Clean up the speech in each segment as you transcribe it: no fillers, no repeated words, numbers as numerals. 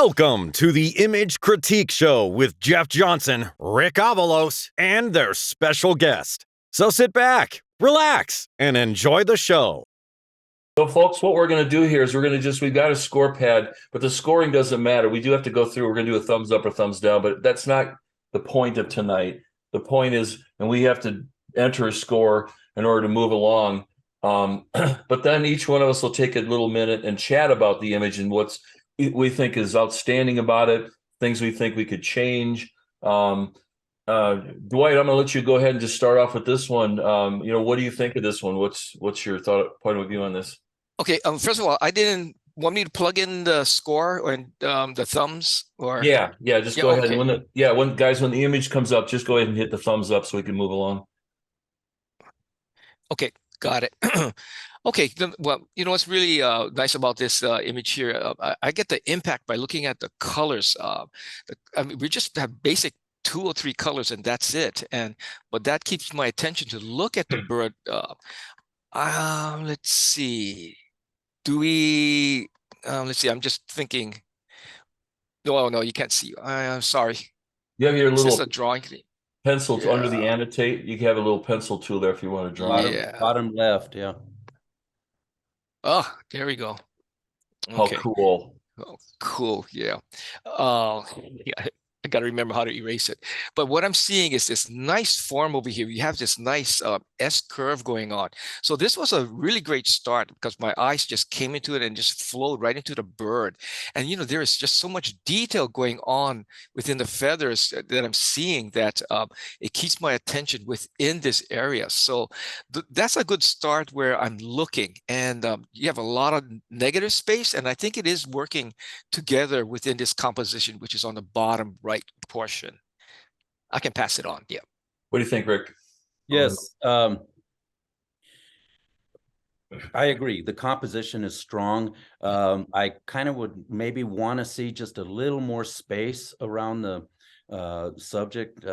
Welcome to the Image Critique Show with Jeff Johnson, Rick Avalos, and their special guest. So sit back, relax, and enjoy the show. So, folks, what we're going to do here is we've got a score pad, but the scoring doesn't matter. We do have to go through. We're going to do a thumbs up or thumbs down, but that's not the point of tonight. The point is, and we have to enter a score in order to move along. But then each one of us will take a little minute and chat about the image and what's we think is outstanding about it, things we think we could change. Dwight, I'm going to let you go ahead and just start off with this one. What do you think of this one? What's your point of view on this? Okay. First of all, I didn't want me to plug in the score and the thumbs or yeah. Just go ahead. Okay. When the image comes up, just go ahead and hit the thumbs up so we can move along. Okay, got it. Okay, well, what's really nice about this image here, I get the impact by looking at the colors. We just have basic 2 or 3 colors and that's it. But that keeps my attention to look at the bird. Let's see. Let's see. I'm just thinking. No, you can't see. I'm sorry. You have your little a drawing pencil under the annotate. You can have a little pencil tool there if you want to draw. Bottom left, yeah. Oh, there we go. Okay. How cool. Oh, cool. Yeah. Yeah. I got to remember how to erase it. But what I'm seeing is this nice form over here. You have this nice S curve going on. So this was a really great start because my eyes just came into it and just flowed right into the bird. And, there is just so much detail going on within the feathers that I'm seeing that it keeps my attention within this area. So that's a good start where I'm looking. And you have a lot of negative space. And I think it is working together within this composition, which is on the bottom right portion. I can pass it on. Yeah. What do you think, Rick? Yes. I agree. The composition is strong. I kind of would maybe want to see just a little more space around the subject,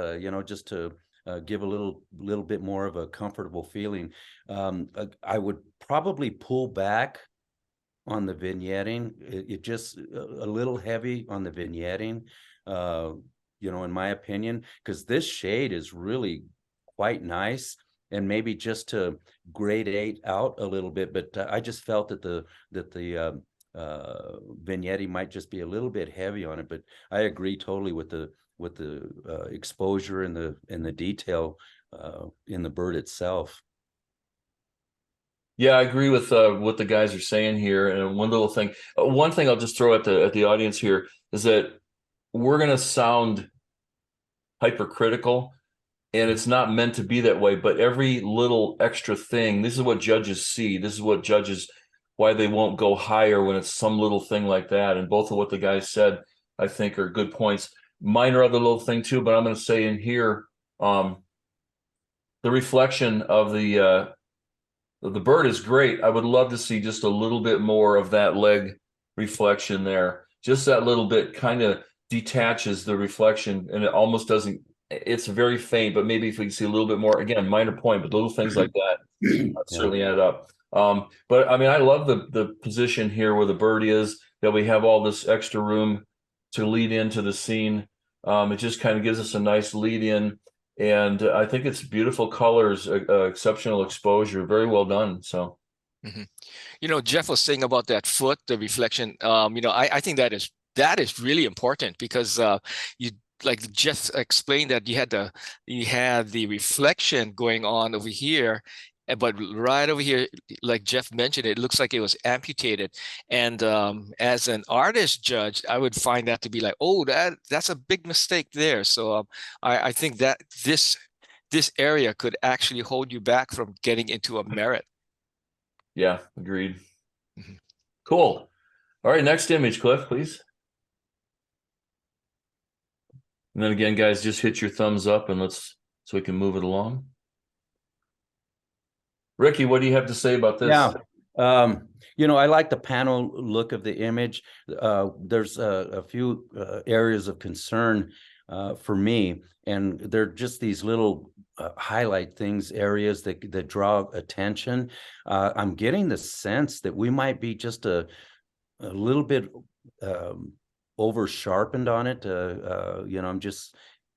just to give a little bit more of a comfortable feeling. I would probably pull back on the vignetting. It just a little heavy on the vignetting. In my opinion, because this shade is really quite nice, and maybe just to gradate out a little bit. But I just felt that the vignetting might just be a little bit heavy on it. But I agree totally with the exposure and the detail in the bird itself. Yeah, I agree with what the guys are saying here. And one thing I'll just throw at the audience here is that we're going to sound hypercritical, and it's not meant to be that way. But every little extra thing, this is what judges see. This is what judges why they won't go higher when it's some little thing like that. And both of what the guys said, I think, are good points. Minor other little thing too, but I'm going to say in here, the reflection of the bird is great. I would love to see just a little bit more of that leg reflection there. Just that little bit kind of detaches the reflection, and it almost doesn't. It's very faint, but maybe if we can see a little bit more, again, minor point, but little things like that certainly add up. But I mean, I love the position here where the bird is, that we have all this extra room to lead into the scene. It just kind of gives us a nice lead in. And I think it's beautiful colors, exceptional exposure, very well done. So, Jeff was saying about that foot, the reflection. I think that is really important because you, like Jeff explained, that you had the reflection going on over here, but right over here, like Jeff mentioned, it looks like it was amputated. And as an artist judge, I would find that to be like, oh, that's a big mistake there. So I think that this area could actually hold you back from getting into a merit. Yeah, agreed. Mm-hmm. Cool. All right, next image, Cliff, please. And then again, guys, just hit your thumbs up and so we can move it along. Ricky, what do you have to say about this? Yeah, I like the panel look of the image. There's a few areas of concern for me, and they're just these little highlight things, areas that draw attention. I'm getting the sense that we might be just a little bit over sharpened on it. You know, I'm just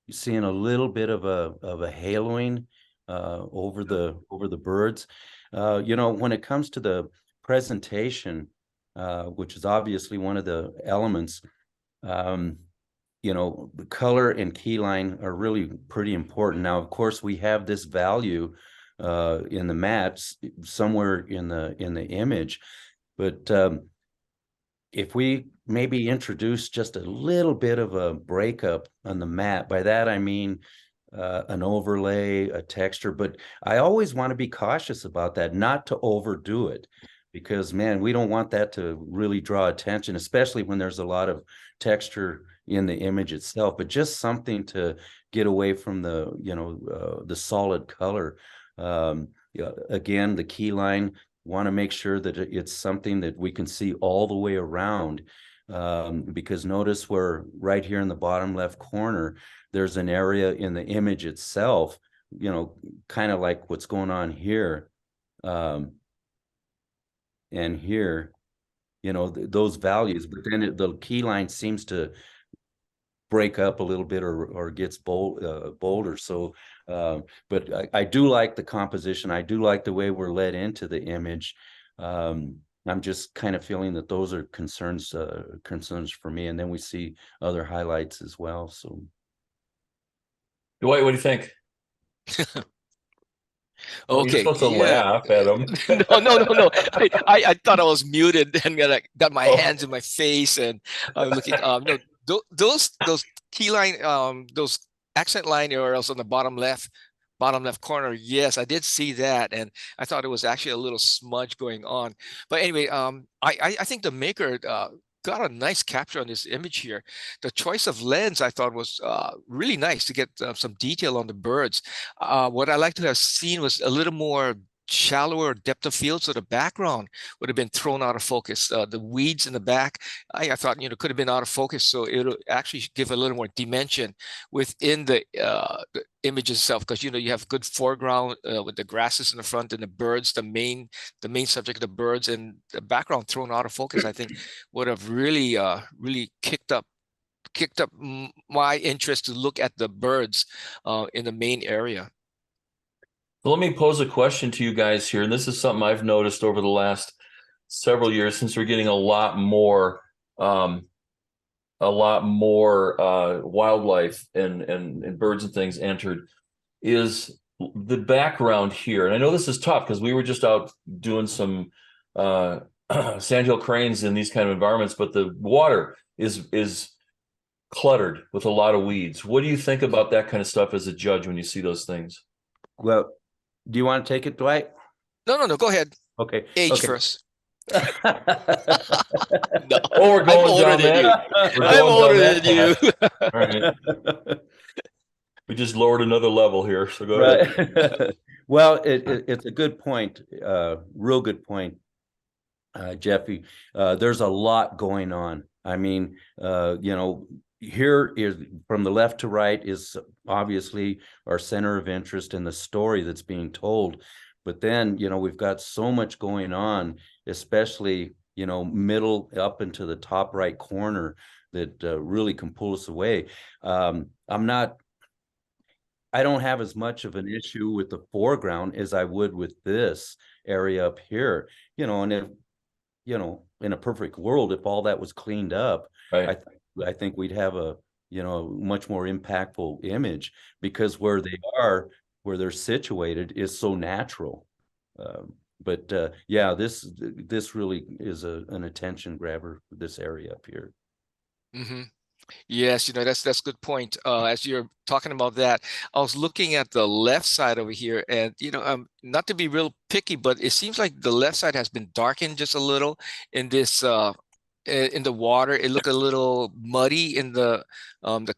seeing a little bit of a haloing over the birds. You know, when it comes to the presentation, which is obviously one of the elements, you know, the color and key line are really pretty important. Now, of course, we have this value in the mats somewhere in the image, but if we maybe introduce just a little bit of a breakup on the mat, by that I mean an overlay, a texture, but I always want to be cautious about that, not to overdo it, because man, we don't want that to really draw attention, especially when there's a lot of texture in the image itself, but just something to get away from the, you know, the solid color. Yeah, again, the key line, want to make sure that it's something that we can see all the way around, because notice where right here in the bottom left corner, there's an area in the image itself, you know, kind of like what's going on here, and here, you know, those values, but then the key line seems to break up a little bit or gets bolder. So, but I do like the composition. I do like the way we're led into the image. I'm just kind of feeling that those are concerns for me. And then we see other highlights as well. So, Dwight, what do you think? Well, you're Okay, supposed to yeah. laugh at him. No. I thought I was muted and got my Oh. hands in my face and I'm looking. No, those key line, those accent line arrows on the bottom left corner. Yes, I did see that, and I thought it was actually a little smudge going on. But anyway, I think the maker got a nice capture on this image here. The choice of lens I thought was really nice to get some detail on the birds. What I like to have seen was a little more shallower depth of field, so the background would have been thrown out of focus. The weeds in the back, I thought, you know, could have been out of focus, so it'll actually give a little more dimension within the image itself, because you know you have good foreground with the grasses in the front and the birds, the main subject of the birds, and the background thrown out of focus. I think would have really kicked up my interest to look at the birds in the main area. So let me pose a question to you guys here, and this is something I've noticed over the last several years since we're getting a lot more wildlife and birds and things entered, is the background here. And I know this is tough because we were just out doing some sandhill cranes in these kind of environments, but the water is cluttered with a lot of weeds. What do you think about that kind of stuff as a judge when you see those things? well, do you want to take it, Dwight? No, go ahead. Okay. Age first. No, Oh, we're going I'm older down than that. you. I'm older than you. All right. We just lowered another level here, so go ahead. Right. Well, it's a good point, real good point, Jeffy. There's a lot going on. I mean, you know, here is from the left to right is obviously our center of interest in the story that's being told. But then, you know, we've got so much going on, especially, you know, middle up into the top right corner that really can pull us away. I don't have as much of an issue with the foreground as I would with this area up here, you know, and if, you know, in a perfect world, if all that was cleaned up, Right. I think we'd have a, you know, much more impactful image, because where they're situated is so natural. But yeah, this really is an attention grabber, this area up here. Mm-hmm. Yes, you know, that's a good point. As you're talking about that, I was looking at the left side over here, and you know, not to be real picky, but it seems like the left side has been darkened just a little in this in the water. It looked a little muddy in the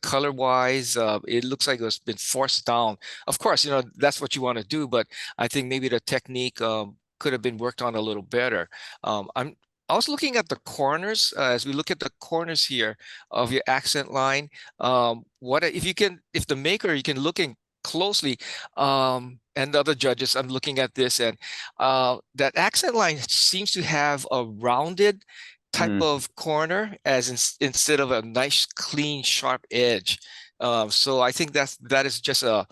color wise. It looks like it's been forced down. Of course, you know, that's what you want to do, but I think maybe the technique could have been worked on a little better. I was looking at the corners as we look at the corners here of your accent line. What if the maker, you can look in closely, and the other judges, I'm looking at this, and that accent line seems to have a rounded type of corner as instead of a nice, clean, sharp edge. So I think that is just a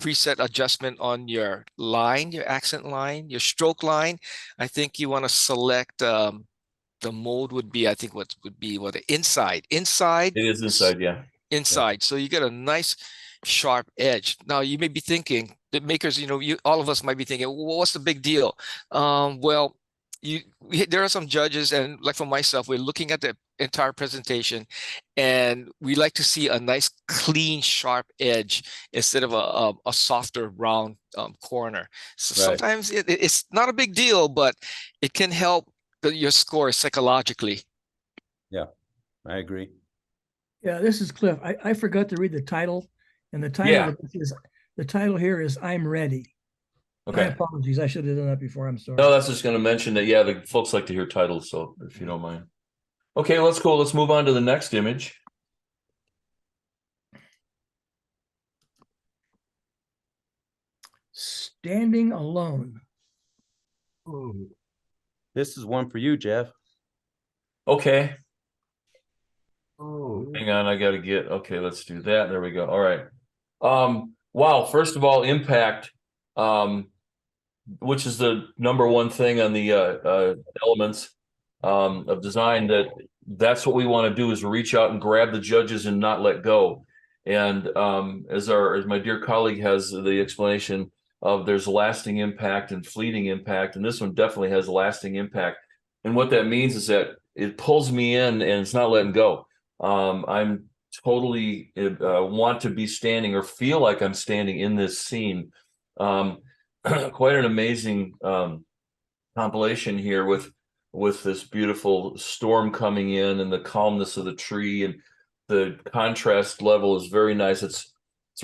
preset adjustment on your line, your accent line, your stroke line. I think you want to select the mode would be, I think what would be the inside. It is inside, yeah. Inside. So you get a nice sharp edge. Now you may be thinking, the makers, all of us might be thinking, well, what's the big deal? Well, there are some judges, and like for myself, we're looking at the entire presentation, and we like to see a nice, clean, sharp edge instead of a softer, round corner. So sometimes it's not a big deal, but it can help your score psychologically. Yeah, I agree. Yeah, this is Cliff. I forgot to read the title, and the title here is "I'm Ready." Okay. My apologies. I should have done that before. I'm sorry. No, that's just going to mention that. Yeah, the folks like to hear titles, so if you don't mind. Okay, let's go. Let's move on to the next image. Standing alone. Ooh. This is one for you, Jeff. Okay. Oh, hang on. I got to get. Okay, let's do that. There we go. All right. Wow. First of all, impact. Which is the number one thing on the elements of design, that's what we want to do, is reach out and grab the judges and not let go. And as my dear colleague has the explanation of, there's lasting impact and fleeting impact, and this one definitely has lasting impact. And what that means is that it pulls me in and it's not letting go. I'm totally want to be standing or feel like I'm standing in this scene. Quite an amazing compilation here with this beautiful storm coming in and the calmness of the tree, and the contrast level is very nice. It's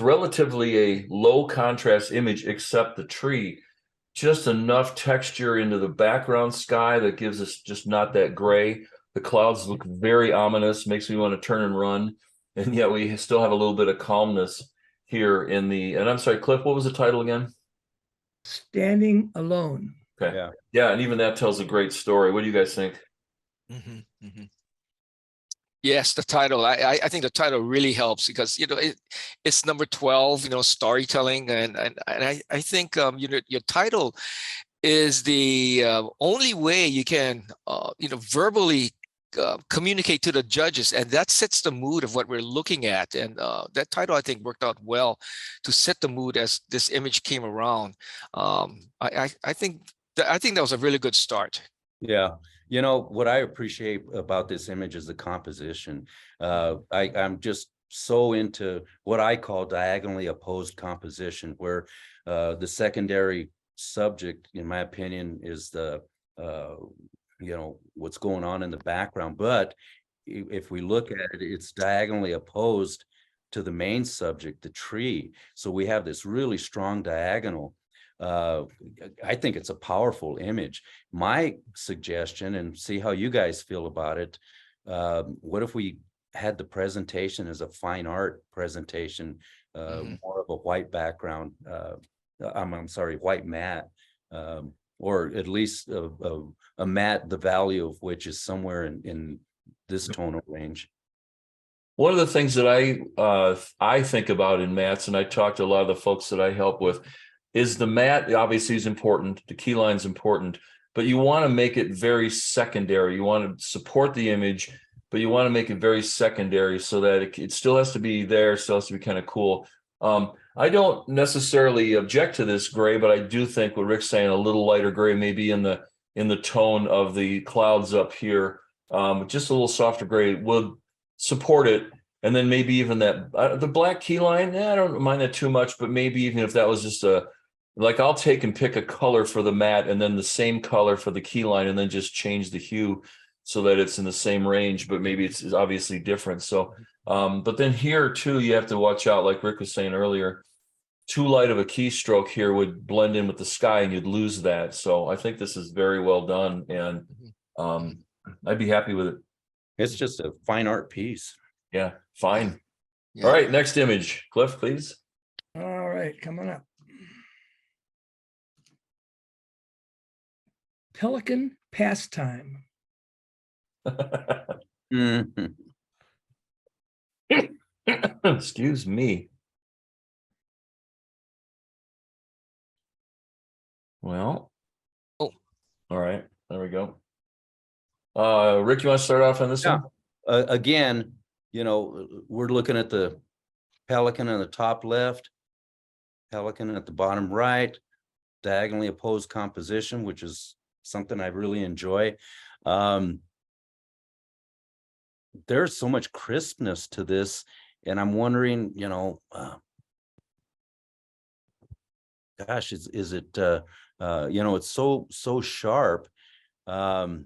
relatively a low contrast image, except the tree, just enough texture into the background sky that gives us just not that gray. The clouds look very ominous, makes me want to turn and run, and yet we still have a little bit of calmness here in the. And I'm sorry, Cliff, what was the title again? Standing Alone. Okay. Yeah, and even that tells a great story. What do you guys think? Yes, the title. I think the title really helps because it's number 12. Storytelling, and I think your title is the only way you can verbally communicate to the judges, and that sets the mood of what we're looking at. And that title, I think, worked out well to set the mood as this image came around. I think that was a really good start. Yeah. What I appreciate about this image is the composition. I'm just so into what I call diagonally opposed composition, where the secondary subject, in my opinion, is the what's going on in the background. But if we look at it, it's diagonally opposed to the main subject, the tree. So we have this really strong diagonal. I think it's a powerful image. My suggestion, and see how you guys feel about it, what if we had the presentation as a fine art presentation, more of a white background, I'm sorry, white matte, or at least a matte, the value of which is somewhere in this tonal range. One of the things that I think about in mattes, and I talk to a lot of the folks that I help with, is the matte obviously is important, the key line is important, but you want to make it very secondary. You want to support the image, but you want to make it very secondary so that it still has to be there, still has to be kind of cool. I don't necessarily object to this gray, but I do think what Rick's saying, a little lighter gray, maybe in the tone of the clouds up here, just a little softer gray would support it. And then maybe even that the black key line, I don't mind that too much, but maybe even if that was just I'll take and pick a color for the matte and then the same color for the key line, and then just change the hue so that it's in the same range, but maybe it's obviously different. So, but then here too, you have to watch out, like Rick was saying earlier, too light of a keystroke here would blend in with the sky and you'd lose that. So I think this is very well done, and I'd be happy with it. It's just a fine art piece. Yeah, fine. Yeah. All right, next image, Cliff, please. All right, coming up. Pelican Pastime. Mhm. Excuse me. Well, Oh. all right, there we go. Rick, you want to start off on this Yeah. one? Again, we're looking at the pelican in the top left, pelican at the bottom right, diagonally opposed composition, which is something I really enjoy. There's so much crispness to this, and I'm wondering, gosh, is it it's so sharp. I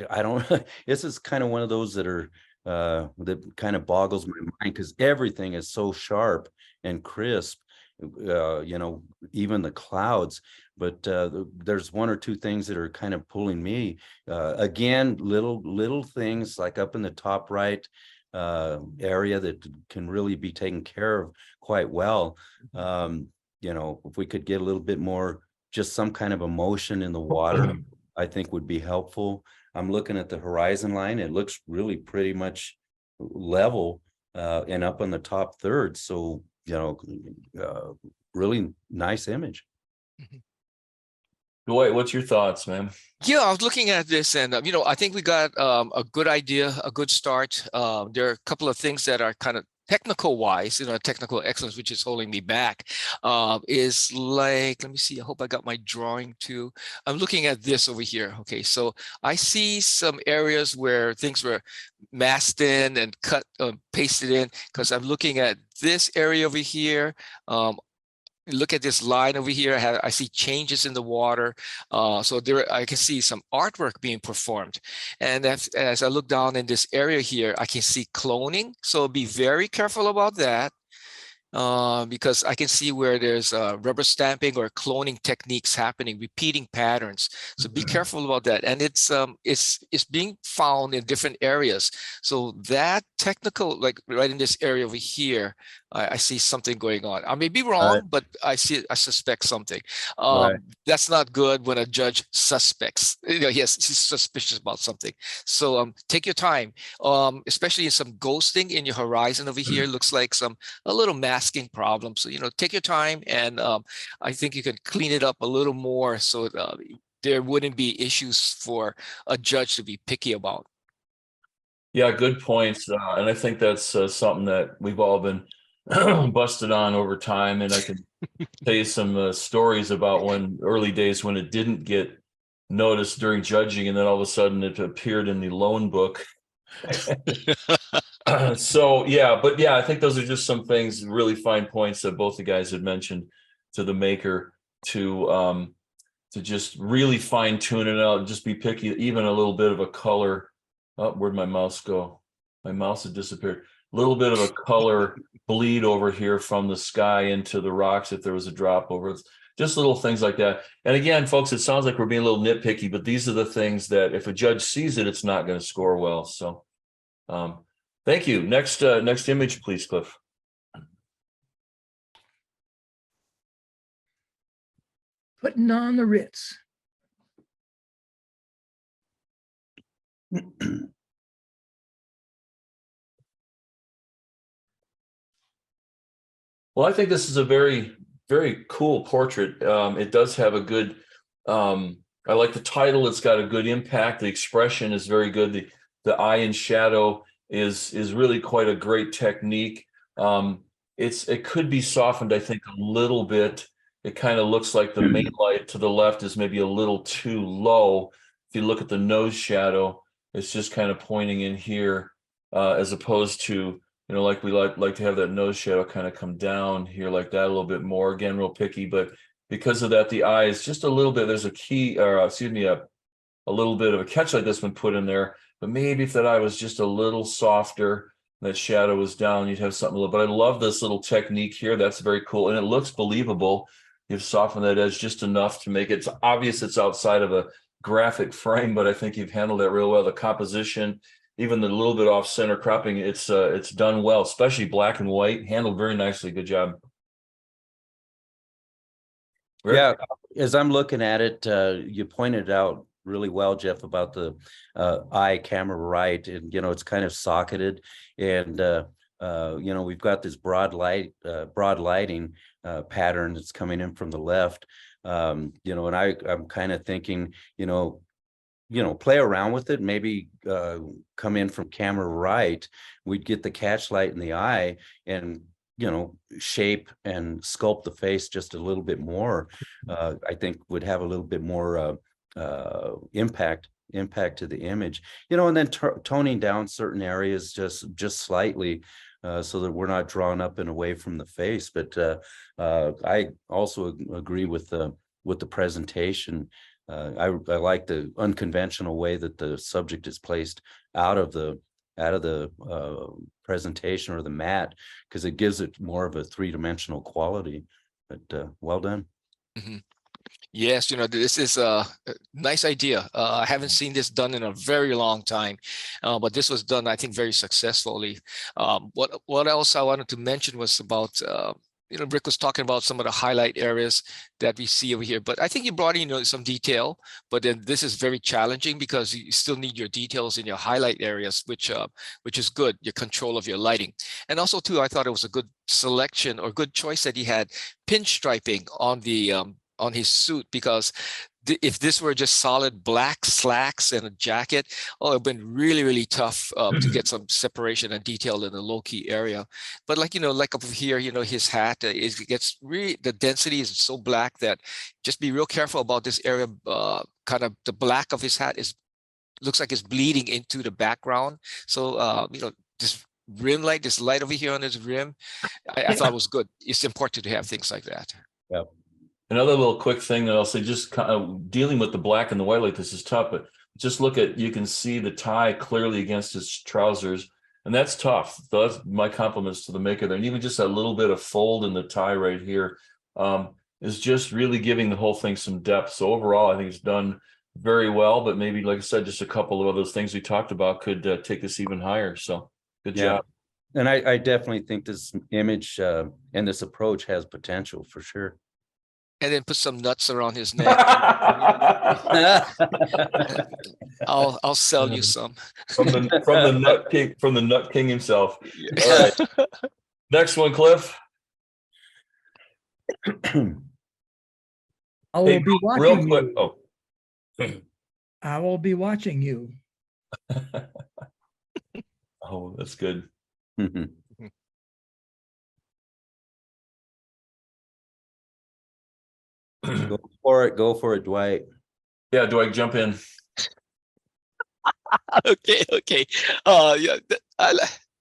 don't this is kind of one of those that are that kind of boggles my mind, because everything is so sharp and crisp, even the clouds. But there's one or two things that are kind of pulling me. Again, little things like up in the top right area that can really be taken care of quite well. If we could get a little bit more, just some kind of emotion in the water, I think would be helpful. I'm looking at the horizon line. It looks really pretty much level and up on the top third. So, really nice image. Dwight, what's your thoughts, man? Yeah, I was looking at this, and I think we got a good idea, a good start. There are a couple of things that are kind of technical wise, technical excellence, which is holding me back. Is like, let me see. I hope I got my drawing too. I'm looking at this over here. Okay, so I see some areas where things were masked in and cut, pasted in, because I'm looking at this area over here. Look at this line over here. I see changes in the water. So there, I can see some artwork being performed. And as I look down in this area here, I can see cloning. So be very careful about that. Because I can see where there's rubber stamping or cloning techniques happening, repeating patterns. So be careful about that. And it's being found in different areas. So that technical, like right in this area over here, I see something going on. I may be wrong, but I suspect something. That's not good when a judge suspects. Yes, he's suspicious about something. So take your time, especially in some ghosting in your horizon over here. Looks like a little masking problem. So take your time, and I think you can clean it up a little more so there wouldn't be issues for a judge to be picky about. Yeah, good points. And I think that's something that we've all been busted on over time. And I can tell you some stories about when early days when it didn't get noticed during judging, and then all of a sudden it appeared in the loan book. So yeah, but yeah, I think those are just some things, really fine points that both the guys had mentioned to the maker to just really fine tune it out, just be picky, even a little bit of a color. Oh, where'd my mouse go? My mouse had disappeared. A little bit of a color bleed over here from the sky into the rocks if there was a drop over. Just little things like that. And again, folks, it sounds like we're being a little nitpicky, but these are the things that if a judge sees it, it's not going to score well. So thank you. Next image, please, Cliff. Putting on the Ritz. Well, I think this is a very, very cool portrait. It does have a good, I like the title. It's got a good impact. The expression is very good. The eye and shadow is really quite a great technique. It could be softened, I think, a little bit. It kind of looks like the main light to the left is maybe a little too low. If you look at the nose shadow, it's just kind of pointing in here, as opposed to, like we like to have that nose shadow kind of come down here like that a little bit more. Again, real picky, but because of that, the eye is just a little bit, there's a key, or excuse me, a little bit of a catch like this one put in there. But maybe if that eye was just a little softer, that shadow was down, you'd have something a little, but I love this little technique here. That's very cool. And it looks believable. You've softened that edge just enough to make it obvious it's outside of a graphic frame, but I think you've handled that real well. The composition, even the little bit off center cropping, it's done well, especially black and white, handled very nicely. Good job. Rick? Yeah, as I'm looking at it, you pointed out really well, Jeff, about the eye camera right, and it's kind of socketed, and we've got this broad lighting pattern that's coming in from the left, and I'm kind of thinking, play around with it, maybe come in from camera right, we'd get the catch light in the eye and shape and sculpt the face just a little bit more. I think would have a little bit more impact to the image, and then toning down certain areas just slightly, so that we're not drawn up and away from the face. But I also agree with the presentation. I like the unconventional way that the subject is placed out of the presentation or the mat, because it gives it more of a three-dimensional quality. But well done. Mm-hmm. Yes, this is a nice idea. I haven't seen this done in a very long time, but this was done, I think, very successfully. What else I wanted to mention was about Rick was talking about some of the highlight areas that we see over here, but I think you brought in some detail, but then this is very challenging because you still need your details in your highlight areas, which is good, your control of your lighting. And also too, I thought it was a good selection or good choice that he had pinstriping on his suit, because if this were just solid black slacks and a jacket, it'd been really, really tough to get some separation and detail in the low key area. But like over here, his hat, it gets really, the density is so black that just be real careful about this area. Kind of the black of his hat looks like it's bleeding into the background. So, this rim light, this light over here on his rim, I thought was good. It's important to have things like that. Yep. Another little quick thing that I'll say, just kind of dealing with the black and the white light, this is tough, but just look at, you can see the tie clearly against his trousers, and that's tough. So that's my compliments to the maker there. And even just that little bit of fold in the tie right here is just really giving the whole thing some depth. So overall, I think it's done very well, but maybe, like I said, just a couple of those things we talked about could take this even higher. So good job. And I definitely think this image and this approach has potential for sure. And then put some nuts around his neck. I'll sell you some from the nut king himself. All right. Next one, Cliff. I will be watching real quick. you. I will be watching you. Oh, that's good. Go for it, Dwight. Yeah, Dwight, jump in. Okay.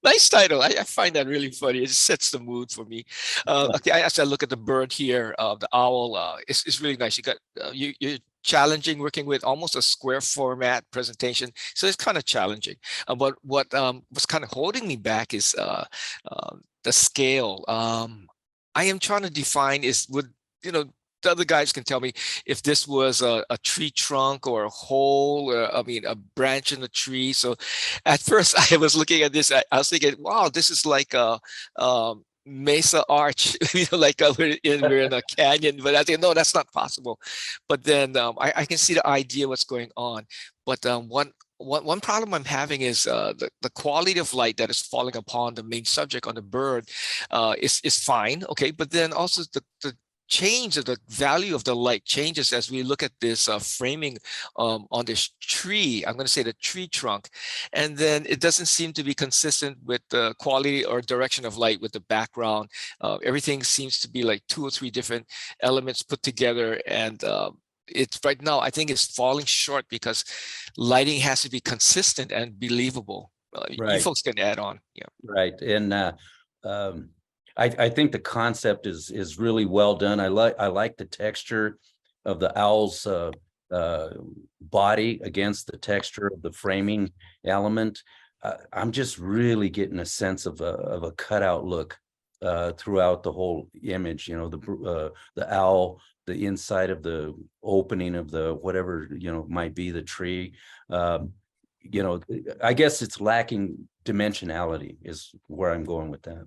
Nice title. I find that really funny. It sets the mood for me. Okay, as I look at the bird here, the owl, it's really nice. You got you're challenging, working with almost a square format presentation, so it's kind of challenging. But what was kind of holding me back is the scale. I am trying to define the other guys can tell me if this was a tree trunk or a hole, or, a branch in the tree. So at first I was looking at this, I was thinking, wow, this is like a mesa arch, like we're in a canyon. But I think, no, that's not possible. But then I can see the idea what's going on. But one problem I'm having is the quality of light that is falling upon the main subject on the bird is fine, okay, but then also the change of the value of the light changes as we look at this framing on this tree. I'm going to say the tree trunk, and then it doesn't seem to be consistent with the quality or direction of light with the background. Everything seems to be like 2 or 3 different elements put together, and it's right now I think it's falling short because lighting has to be consistent and believable. Right. You folks can add on. Yeah. Right. And I think the concept is really well done. I like the texture of the owl's body against the texture of the framing element. I'm just really getting a sense of a cutout look throughout the whole image. The owl, the inside of the opening of the whatever might be the tree. I guess it's lacking dimensionality is where I'm going with that.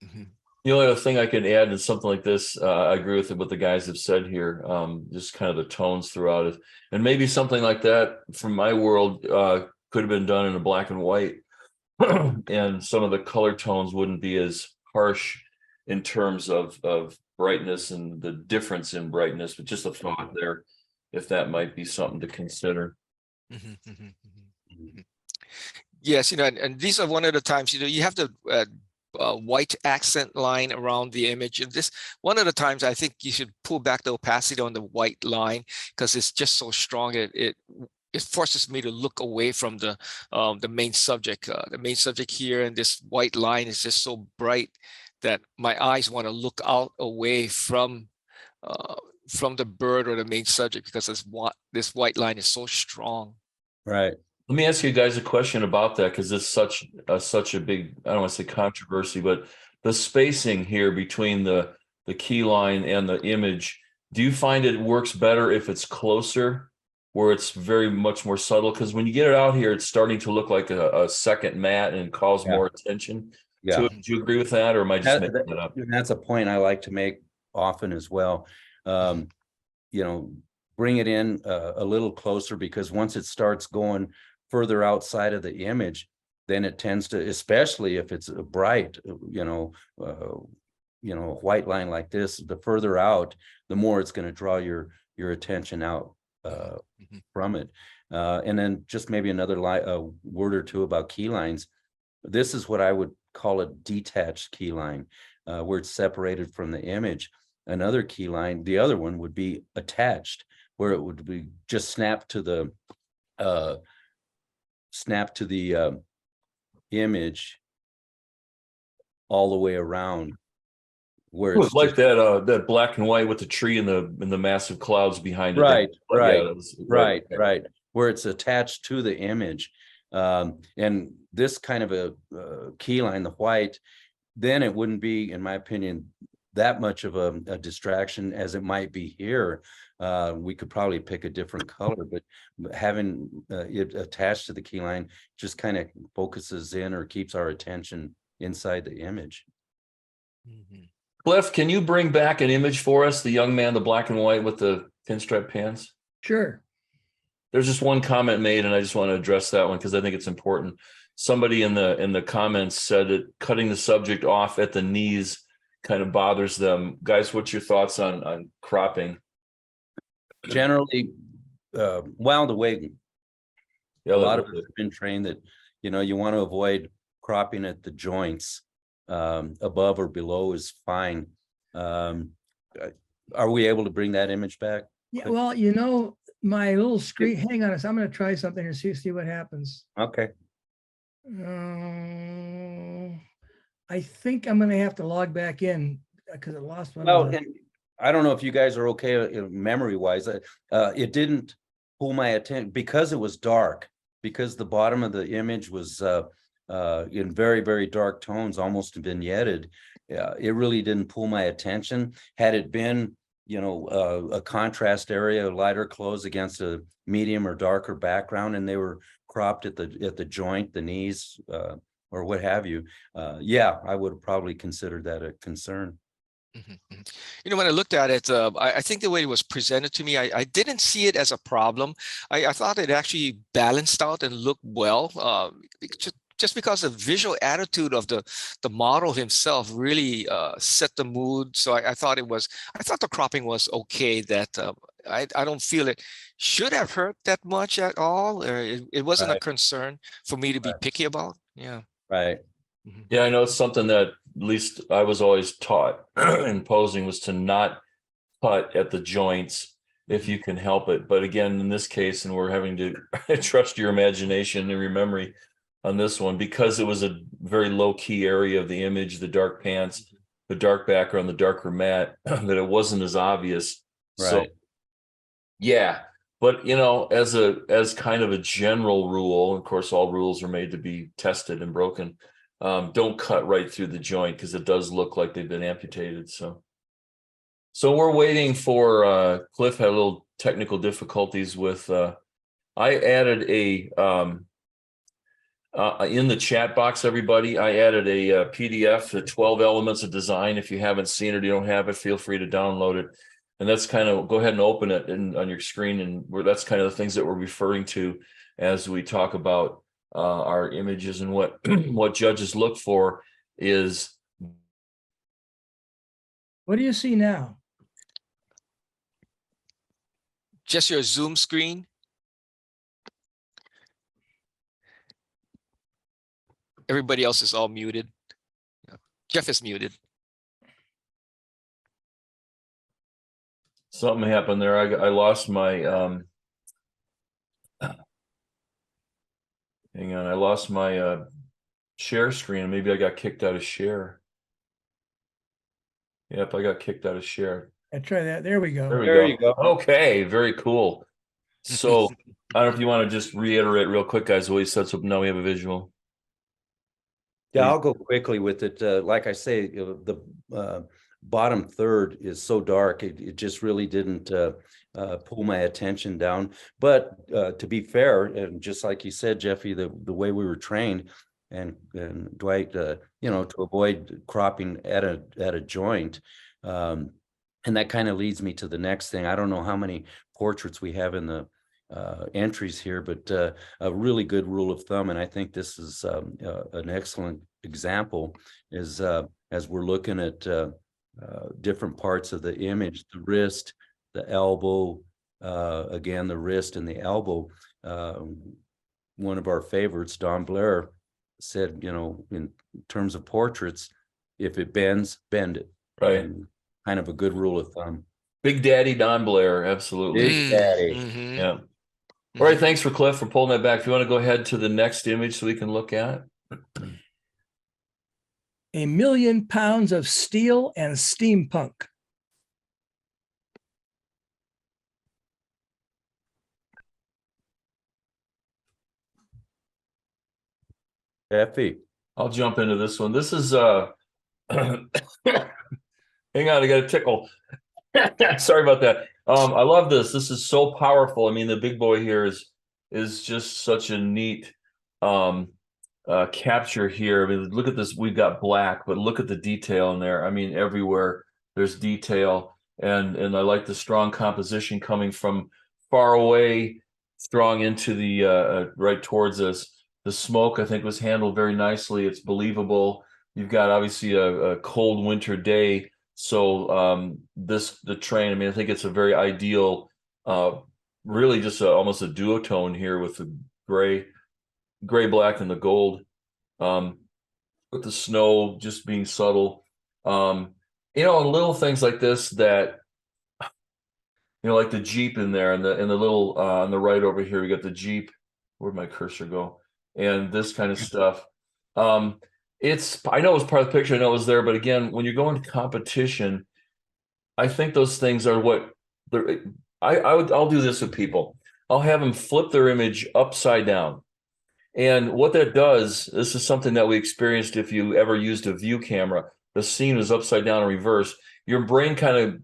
Mm-hmm. The only other thing I could add is something like this. I agree with what the guys have said here. Just kind of the tones throughout it, and maybe something like that from my world could have been done in a black and white, and some of the color tones wouldn't be as harsh in terms of brightness and the difference in brightness. But just a thought there, if that might be something to consider. Yes, and these are one of the times, you have the white accent line around the image. And this, one of the times I think you should pull back the opacity on the white line because it's just so strong. It forces me to look away from the main subject. The main subject here, and this white line is just so bright that my eyes want to look out away from the bird or the main subject because this white line is so strong. Right. Let me ask you guys a question about that, because it's such a big, I don't want to say controversy, but the spacing here between the key line and the image, do you find it works better if it's closer, where it's very much more subtle? Because when you get it out here, it's starting to look like a second matte and calls more attention to it. Do you agree with that, or am I just making that up? That's a point I like to make often as well. Bring it in a little closer, because once it starts going further outside of the image, then it tends to, especially if it's a bright, white line like this, the further out, the more it's going to draw your attention out from it. And then just maybe another word or two about key lines. This is what I would call a detached key line, where it's separated from the image. Another key line, the other one would be attached, where it would be just snapped to the image all the way around, where it's like that black and white with the tree and the massive clouds behind it. Right, where it's attached to the image. And this kind of a key line, the white, then it wouldn't be, in my opinion, that much of a distraction as it might be here. We could probably pick a different color, but having it attached to the key line just kind of focuses in or keeps our attention inside the image. Cliff, can you bring back an image for us? The young man, the black and white with the pinstripe pants? Sure. There's just one comment made, and I just want to address that one because I think it's important. Somebody in the comments said that cutting the subject off at the knees kind of bothers them. Guys, what's your thoughts on cropping? Generally, the way a lot of us have been trained that, you want to avoid cropping at the joints. Above or below is fine. Are we able to bring that image back? Yeah, well, my little screen, hang on, I'm going to try something and see what happens. Okay. I think I'm going to have to log back in because I lost one. Well, and I don't know if you guys are okay memory wise. It didn't pull my attention because it was dark, because the bottom of the image was in very, very dark tones, almost vignetted. It really didn't pull my attention. Had it been, a contrast area, lighter clothes against a medium or darker background, and they were cropped at the joint, the knees, or what have you, I would have probably considered that a concern. When I looked at it, I think the way it was presented to me, I didn't see it as a problem. I thought it actually balanced out and looked well. Just because the visual attitude of the model himself really set the mood. So I thought the cropping was okay. That I don't feel it should have hurt that much at all. It wasn't a concern for me to be picky about. Yeah. Right. Yeah, I know it's something that at least I was always taught in posing was to not cut at the joints if you can help it. But again, in this case, and we're having to trust your imagination and your memory on this one, because it was a very low key area of the image, the dark pants, the dark background, the darker matte, that it wasn't as obvious. Right. So, yeah. But, as kind of a general rule, of course, all rules are made to be tested and broken. Don't cut right through the joint because it does look like they've been amputated. So we're waiting for Cliff had a little technical difficulties with I added in the chat box, everybody, I added a PDF, the 12 elements of design. If you haven't seen it, you don't have it, feel free to download it. And that's kind of, go ahead and open it on your screen. And that's kind of the things that we're referring to as we talk about our images, and what what judges look for is. What do you see now? Just your Zoom screen. Everybody else is all muted. Jeff is muted. Something happened there. I lost my hang on, I lost my share screen. Maybe I got kicked out of share. Yep, I got kicked out of share. I try that. There we go. There you go. Okay, very cool. So I don't know if you want to just reiterate real quick, guys, what he said, so now we have a visual. Yeah, I'll go quickly with it. Like I say, the bottom third is so dark, it just really didn't pull my attention down. But to be fair, and just like you said, Jeffy, the way we were trained, and Dwight, you know, to avoid cropping at a joint, and that kind of leads me to the next thing. I don't know how many portraits we have in the entries here, but a really good rule of thumb, and I think this is an excellent example, is as we're looking at different parts of the image, the wrist, the elbow, again, the wrist and the elbow. One of our favorites, Don Blair, said, you know, in terms of portraits, if it bends, bend it. Right. And kind of a good rule of thumb. Big Daddy Don Blair, absolutely. Big Daddy. Mm-hmm. Yeah. All right, thanks for Cliff for pulling that back. If you want to go ahead to the next image so we can look at. 1,000,000 pounds of steel and steampunk. Effie. I'll jump into this one. This is hang on, I got a tickle. Sorry about that. I love this. This is so powerful. I mean, the big boy here is just such a neat capture here. I mean, look at this. We've got black, but look at the detail in there. I mean, everywhere there's detail, and I like the strong composition coming from far away, strong into the right towards us. The smoke, I think, was handled very nicely. It's believable. You've got obviously a cold winter day. So the train, I mean, I think it's a very ideal, really just almost a duotone here with the gray, black, and the gold, with the snow just being subtle. You know, and little things like this that, you know, like the Jeep in there, and the little on the right over here, we got the Jeep. Where'd my cursor go? And this kind of stuff. I know it was part of the picture, I know it was there, but again, when you go into competition, I think those things are what I'll do this with people. I'll have them flip their image upside down. And what that does, this is something that we experienced if you ever used a view camera. The scene was upside down in reverse. Your brain kind of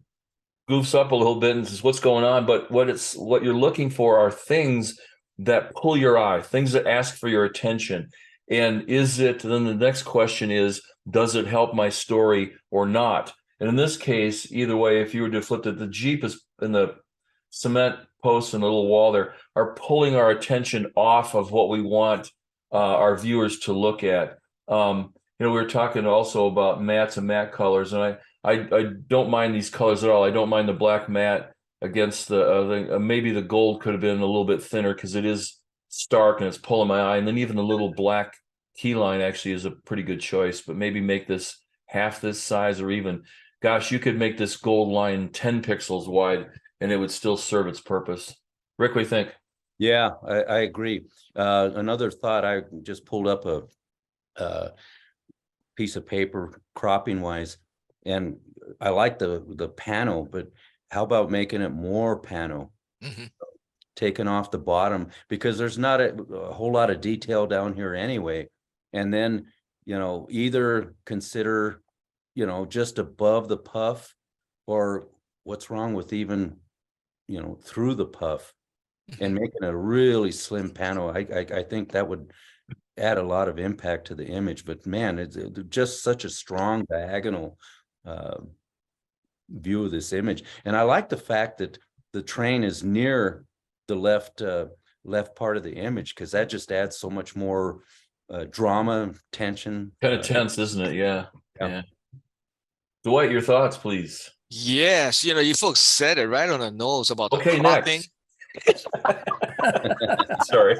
goofs up a little bit and says, what's going on? But what you're looking for are things that pull your eye, things that ask for your attention. And then the next question is, does it help my story or not? And in this case, either way, if you were to flip it, the Jeep is in the cement posts and the little wall there are pulling our attention off of what we want our viewers to look at. You know, we were talking also about mattes and matte colors, and I don't mind these colors at all. I don't mind the black matte against the maybe the gold could have been a little bit thinner because it is stark and it's pulling my eye. And then even the little black key line actually is a pretty good choice, but maybe make this half this size, or even, gosh, you could make this gold line 10 pixels wide and it would still serve its purpose. Rick, what do you think? Yeah, I agree. Another thought, I just pulled up a piece of paper cropping wise, and I like the panel, but how about making it more panel? Mm-hmm. Taking off the bottom, because there's not a whole lot of detail down here anyway. And then, you know, either consider, you know, just above the puff, or what's wrong with even, you know, through the puff, and making a really slim panel. I think that would add a lot of impact to the image. But man, it's just such a strong diagonal view of this image. And I like the fact that the train is near the left part of the image, because that just adds so much more drama, tension. Kind of tense, isn't it? Yeah. Yeah. Yeah. Dwight, your thoughts, please. Yes, you folks said it right on the nose about the Okay, cropping. next. Sorry.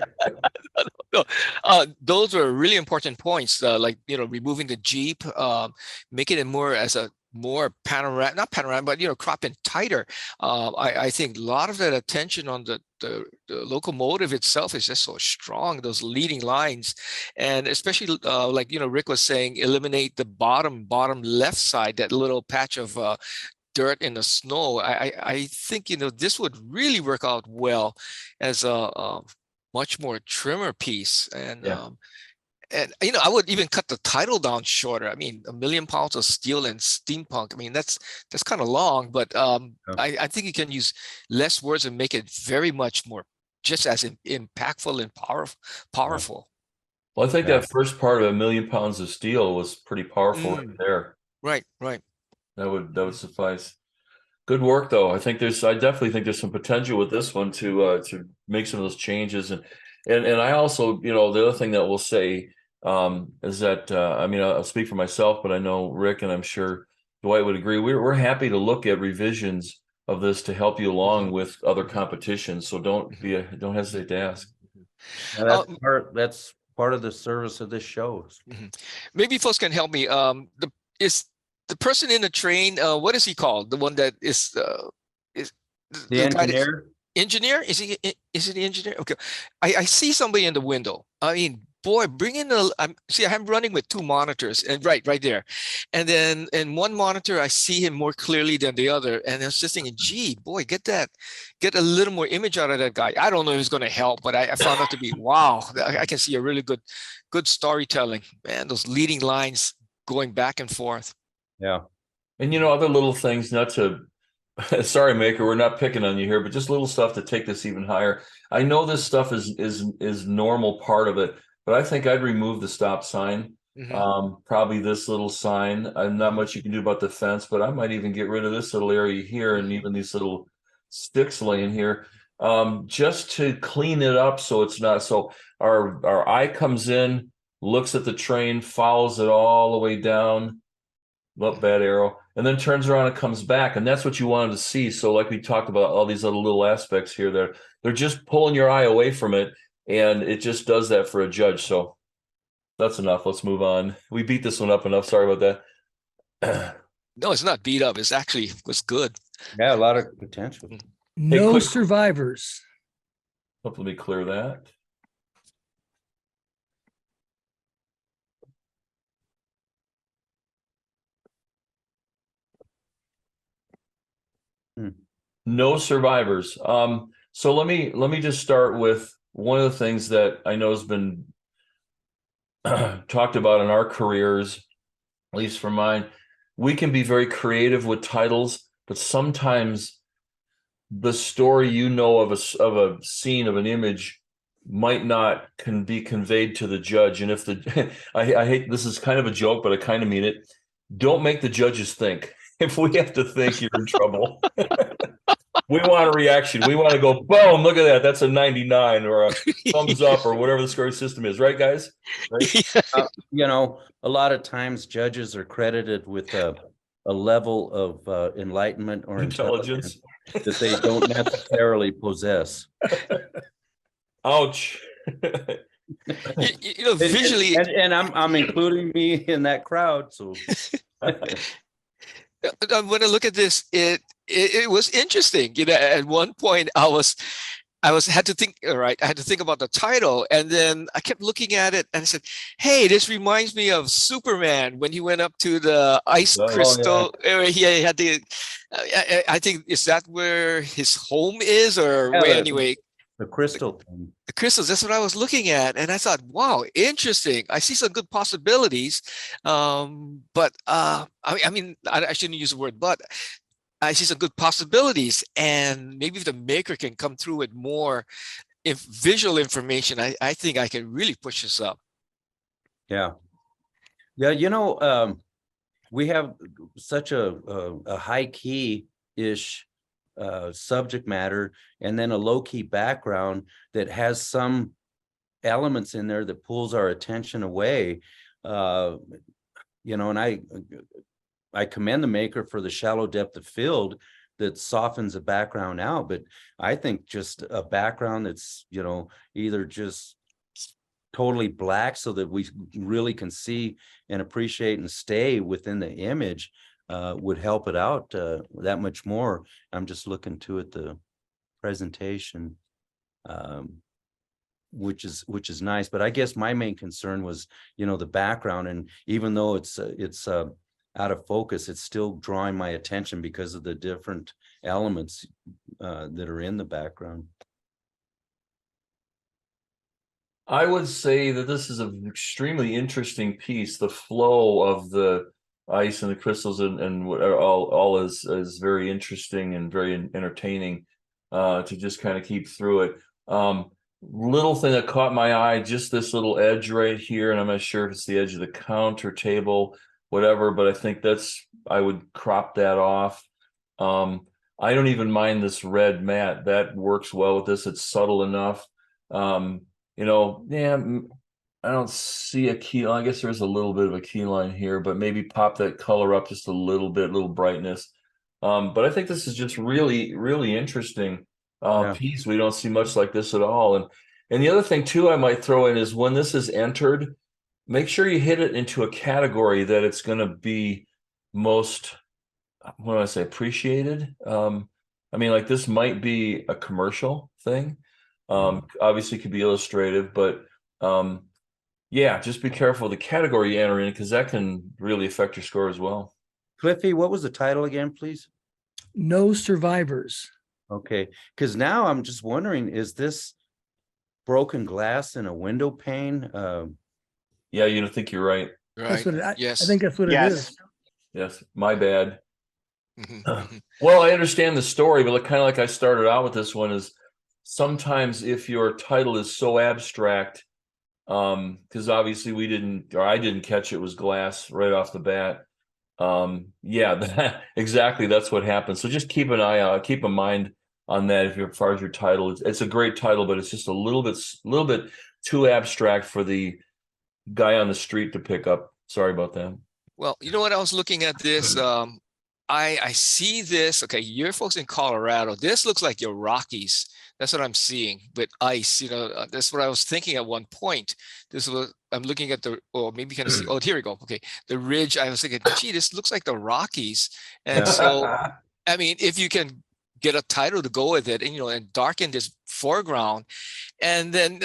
No, those were really important points, like removing the Jeep, making it more as a more panoramic, not panoramic, but cropping tighter. I think a lot of that attention on the locomotive itself is just so strong, those leading lines, and especially like Rick was saying, eliminate the bottom left side, that little patch of dirt in the snow. I think this would really work out well as a much more trimmer piece. And Yeah. and I would even cut the title down shorter. I mean, 1,000,000 pounds of steel and steampunk. I mean, that's kind of long, but Yeah. I think you can use less words and make it very much more just as impactful and powerful. Well, I think Yeah. that first part of 1,000,000 pounds of steel was pretty powerful right there. Right. That would suffice. Good work, though. I definitely think there's some potential with this one to make some of those changes, and I also, the other thing that we'll say is that I mean, I'll speak for myself, but I know Rick and I'm sure Dwight would agree. We're happy to look at revisions of this to help you along with other competitions. So don't hesitate to ask. And that's part of the service of this show. Maybe folks can help me. Is the person in the train, what is he called? The one that is The guy engineer. engineer? Is he the engineer? Okay. I see somebody in the window. I mean, boy, bring in I'm running with two monitors, and right there. And then in one monitor, I see him more clearly than the other. And I was just thinking, gee, boy, get a little more image out of that guy. I don't know if it's going to help, but I found out to be, wow, I can see a really good storytelling. Man, those leading lines going back and forth. Yeah. And other little things, not to sorry, Maker, we're not picking on you here, but just little stuff to take this even higher. I know this stuff is normal part of it, but I think I'd remove the stop sign. Probably this little sign. Not much you can do about the fence, but I might even get rid of this little area here and even these little sticks laying here, just to clean it up so it's not so our eye comes in, looks at the train, follows it all the way down. Bad arrow, and then turns around and comes back, and that's what you wanted to see. So like we talked about, all these other little aspects here, they're just pulling your eye away from it, and it just does that for a judge. So that's enough. Let's move on. We beat this one up enough. Sorry about that. No, it's not beat up. It's actually was good. Yeah, a lot of potential. No survivors. Let me clear that. No survivors. So let me just start with one of the things that I know has been talked about in our careers, at least for mine. We can be very creative with titles, but sometimes the story of a scene, of an image, might not be conveyed to the judge. And if I hate, this is kind of a joke, but I kind of mean it. Don't make the judges think. If we have to think, you're in trouble. We want a reaction. We want to go, boom, look at that. That's a 99 or a thumbs up or whatever the scoring system is. Right, guys? Right? A lot of times judges are credited with a level of enlightenment or intelligence that they don't necessarily possess. Ouch. Visually. And I'm including me in that crowd. So when I look at this, it was interesting. At one point I had to think, all right, I had to think about the title, and then I kept looking at it and I said, hey, this reminds me of Superman when he went up to the ice crystal. Yeah. He had the, I think, is that where his home is, or where anyway? The crystal thing. The crystals, that's what I was looking at. And I thought, wow, interesting. I see some good possibilities. But I mean, I shouldn't use the word but. I see some good possibilities. And maybe if the maker can come through with more visual information, I think I can really push this up. Yeah. Yeah. We have such a high key-ish subject matter, and then a low key background that has some elements in there that pulls our attention away. And I commend the maker for the shallow depth of field that softens the background out. But I think just a background that's, either just totally black so that we really can see and appreciate and stay within the image would help it out that much more. I'm just looking to at the presentation, which is nice. But I guess my main concern was, the background, and even though it's out of focus, it's still drawing my attention because of the different elements that are in the background. I would say that this is an extremely interesting piece. The flow of the ice and the crystals and all is very interesting and very entertaining to just kind of keep through it. Little thing that caught my eye, just this little edge right here, and I'm not sure if it's the edge of the counter table, whatever, but I think I would crop that off. I don't even mind this red mat. That works well with this. It's subtle enough. I don't see a key line. I guess there's a little bit of a key line here, but maybe pop that color up just a little bit, little brightness. But I think this is just really, really interesting piece. We don't see much like this at all. And the other thing too I might throw in is when this is entered, make sure you hit it into a category that it's going to be most, what do I say, appreciated. Like this might be a commercial thing. Obviously could be illustrative, but just be careful of the category you enter in, because that can really affect your score as well. Cliffy, what was the title again, please? No Survivors. Okay, because now I'm just wondering, is this broken glass in a window pane? Yeah, you don't think you're right. That's what Yes. I think that's what it is. Yes, my bad. Well, I understand the story, but kind of like I started out with this one is sometimes if your title is so abstract, because obviously I didn't catch it was glass right off the bat. Exactly, that's what happens. So just keep an eye out, keep in mind on that as far as your title. It's a great title, but it's just a little bit too abstract for the guy on the street to pick up. Sorry about that. Well, you know what? I was looking at this. I see this. Okay, you're folks in Colorado. This looks like your Rockies. That's what I'm seeing with ice. That's what I was thinking at one point. I'm looking at maybe you can see. Oh, here we go. Okay, the ridge. I was thinking, gee, this looks like the Rockies. And so, if you can get a title to go with it, and darken this foreground, and then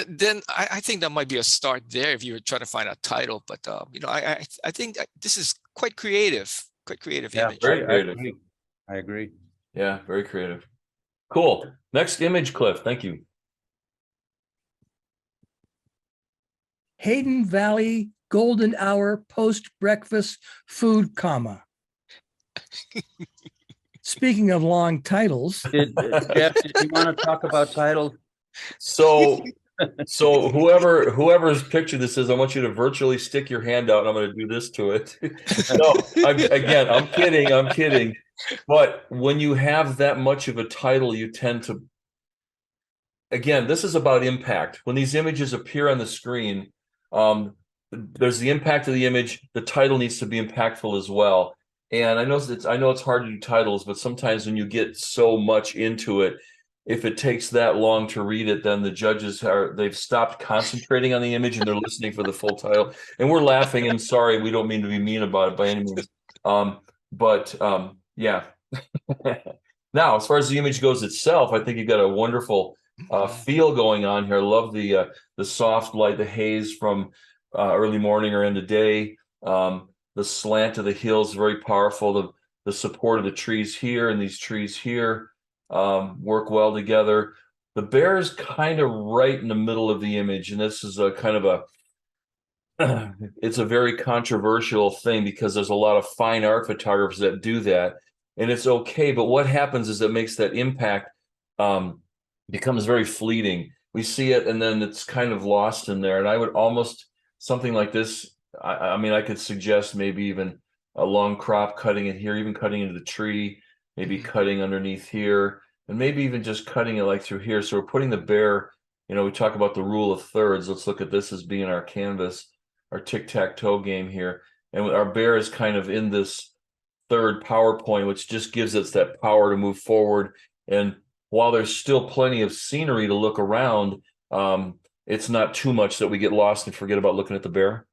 I think that might be a start there if you were trying to find a title. But I think this is quite creative. Quite creative image. Very creative. I agree. Yeah, very creative. Cool. Next image, Cliff. Thank you. Hayden Valley Golden Hour Post-Breakfast Food, Speaking of long titles. Jeff, did you want to talk about titles? So whoever's picture this is, I want you to virtually stick your hand out and I'm going to do this to it. No, I'm kidding. But when you have that much of a title, you tend to, again, this is about impact. When these images appear on the screen, there's the impact of the image. The title needs to be impactful as well. And I know it's hard to do titles, but sometimes when you get so much into it, if it takes that long to read it, then the judges they've stopped concentrating on the image and they're listening for the full title. And we're laughing, and sorry, we don't mean to be mean about it by any means. Yeah. Now, as far as the image goes itself, I think you've got a wonderful feel going on here. I love the soft light, the haze from early morning or end of day. The slant of the hills, very powerful. The support of the trees here and these trees here work well together. The bear is kind of right in the middle of the image, and this is a kind of it's a very controversial thing because there's a lot of fine art photographers that do that, and it's okay. But what happens is it makes that impact becomes very fleeting. We see it, and then it's kind of lost in there. And I would almost, something like this I mean, I could suggest maybe even a long crop cutting in here, even cutting into the tree, maybe cutting underneath here, and maybe even just cutting it like through here. So we're putting the bear, you know, we talk about the rule of thirds. Let's look at this as being our canvas, our tic-tac-toe game here. And our bear is kind of in this third power point, which just gives us that power to move forward. And while there's still plenty of scenery to look around, it's not too much that we get lost and forget about looking at the bear.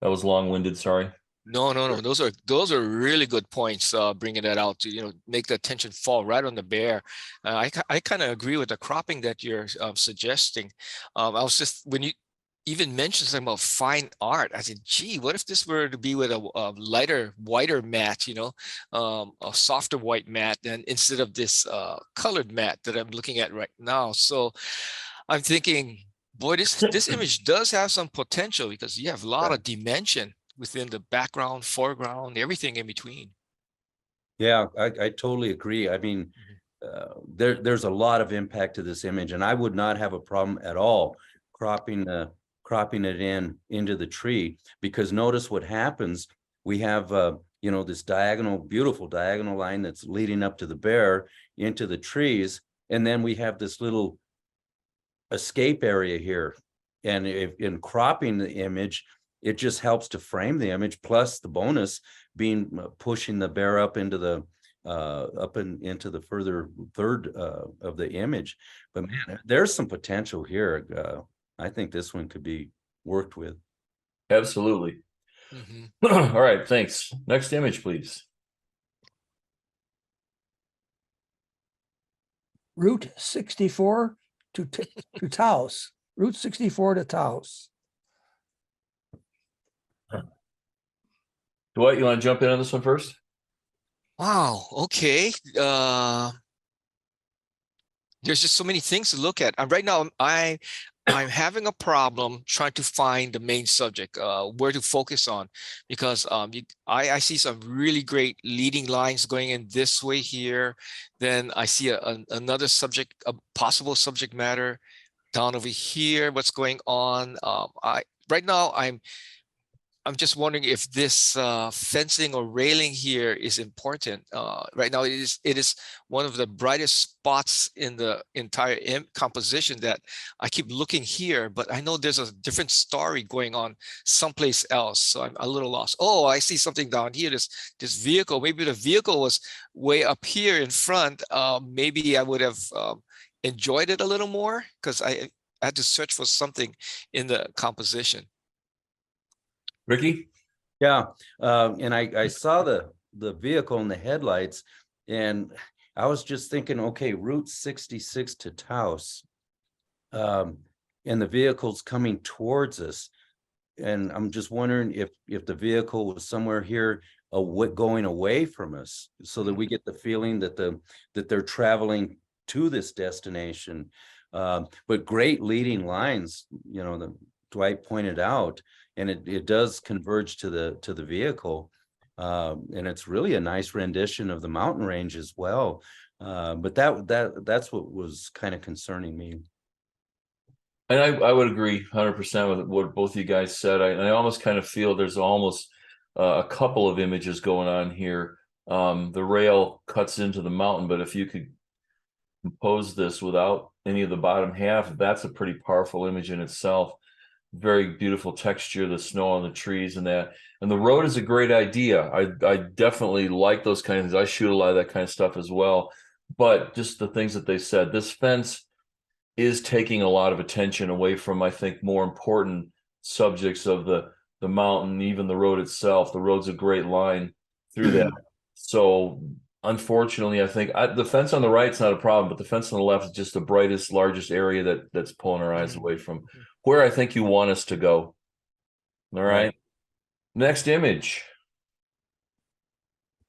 That was long-winded, sorry. No. Those are really good points. Bringing that out to make the attention fall right on the bear. I kind of agree with the cropping that you're suggesting. I was just when you even mentioned something about fine art, I said, gee, what if this were to be with a lighter, whiter mat, a softer white mat, than instead of this colored mat that I'm looking at right now. So I'm thinking, boy, this image does have some potential because you have a lot of dimension within the background, foreground, everything in between. Yeah, I totally agree. I mean, there's a lot of impact to this image, and I would not have a problem at all cropping it into the tree, because notice what happens. We have this beautiful diagonal line that's leading up to the bear into the trees, and then we have this little escape area here. And in cropping the image, it just helps to frame the image, plus the bonus being pushing the bear up into the into the further third of the image. But man, there's some potential here. I think this one could be worked with. Absolutely. All right, thanks. Next image, please. Route 64 to Taos. Route 64 to Taos. Dwight, you want to jump in on this one first? Wow. Okay. There's just so many things to look at. And right now, I'm having a problem trying to find the main subject, where to focus on, because I see some really great leading lines going in this way here. Then I see another subject, a possible subject matter down over here. What's going on? Right now I'm just wondering if this fencing or railing here is important. Right now, it is one of the brightest spots in the entire composition that I keep looking here, but I know there's a different story going on someplace else. So I'm a little lost. Oh, I see something down here. This vehicle, maybe the vehicle was way up here in front. Maybe I would have enjoyed it a little more, because I had to search for something in the composition. Ricky? Yeah, and I saw the vehicle and the headlights, and I was just thinking, okay, Route 66 to Taos, and the vehicle's coming towards us, and I'm just wondering if the vehicle was somewhere here going away from us, so that we get the feeling that they're traveling to this destination. But great leading lines, that Dwight pointed out. And it does converge to the vehicle, and it's really a nice rendition of the mountain range as well. But that's what was kind of concerning me. And I would agree 100% with what both of you guys said. I almost kind of feel there's almost a couple of images going on here. The rail cuts into the mountain, but if you could compose this without any of the bottom half, that's a pretty powerful image in itself. Very beautiful texture, the snow on the trees and that. And the road is a great idea. I definitely like those kind of things. I shoot a lot of that kind of stuff as well. But just the things that they said, this fence is taking a lot of attention away from, I think, more important subjects of the mountain, even the road itself. The road's a great line through that. So unfortunately, I think the fence on the right's not a problem, but the fence on the left is just the brightest, largest area that's pulling our eyes away from where I think you want us to go. All right. Next image.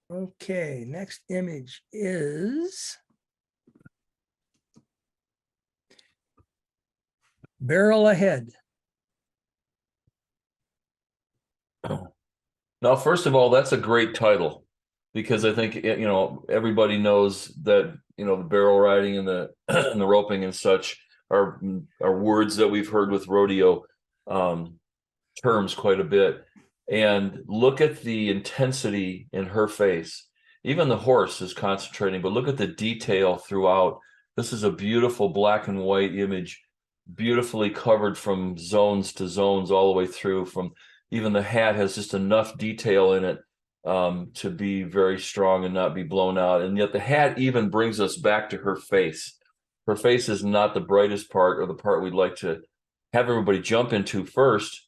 Okay, next image is Barrel Ahead. Now, first of all, that's a great title, because I think everybody knows that the barrel riding and the and the roping and such are words that we've heard with rodeo. terms quite a bit. And look at the intensity in her face. Even the horse is concentrating, but look at the detail throughout. This is a beautiful black and white image, beautifully covered from zones to zones all the way through. From even the hat has just enough detail in it to be very strong and not be blown out. And yet the hat even brings us back to her face. Her face is not the brightest part, or the part we'd like to have everybody jump into first,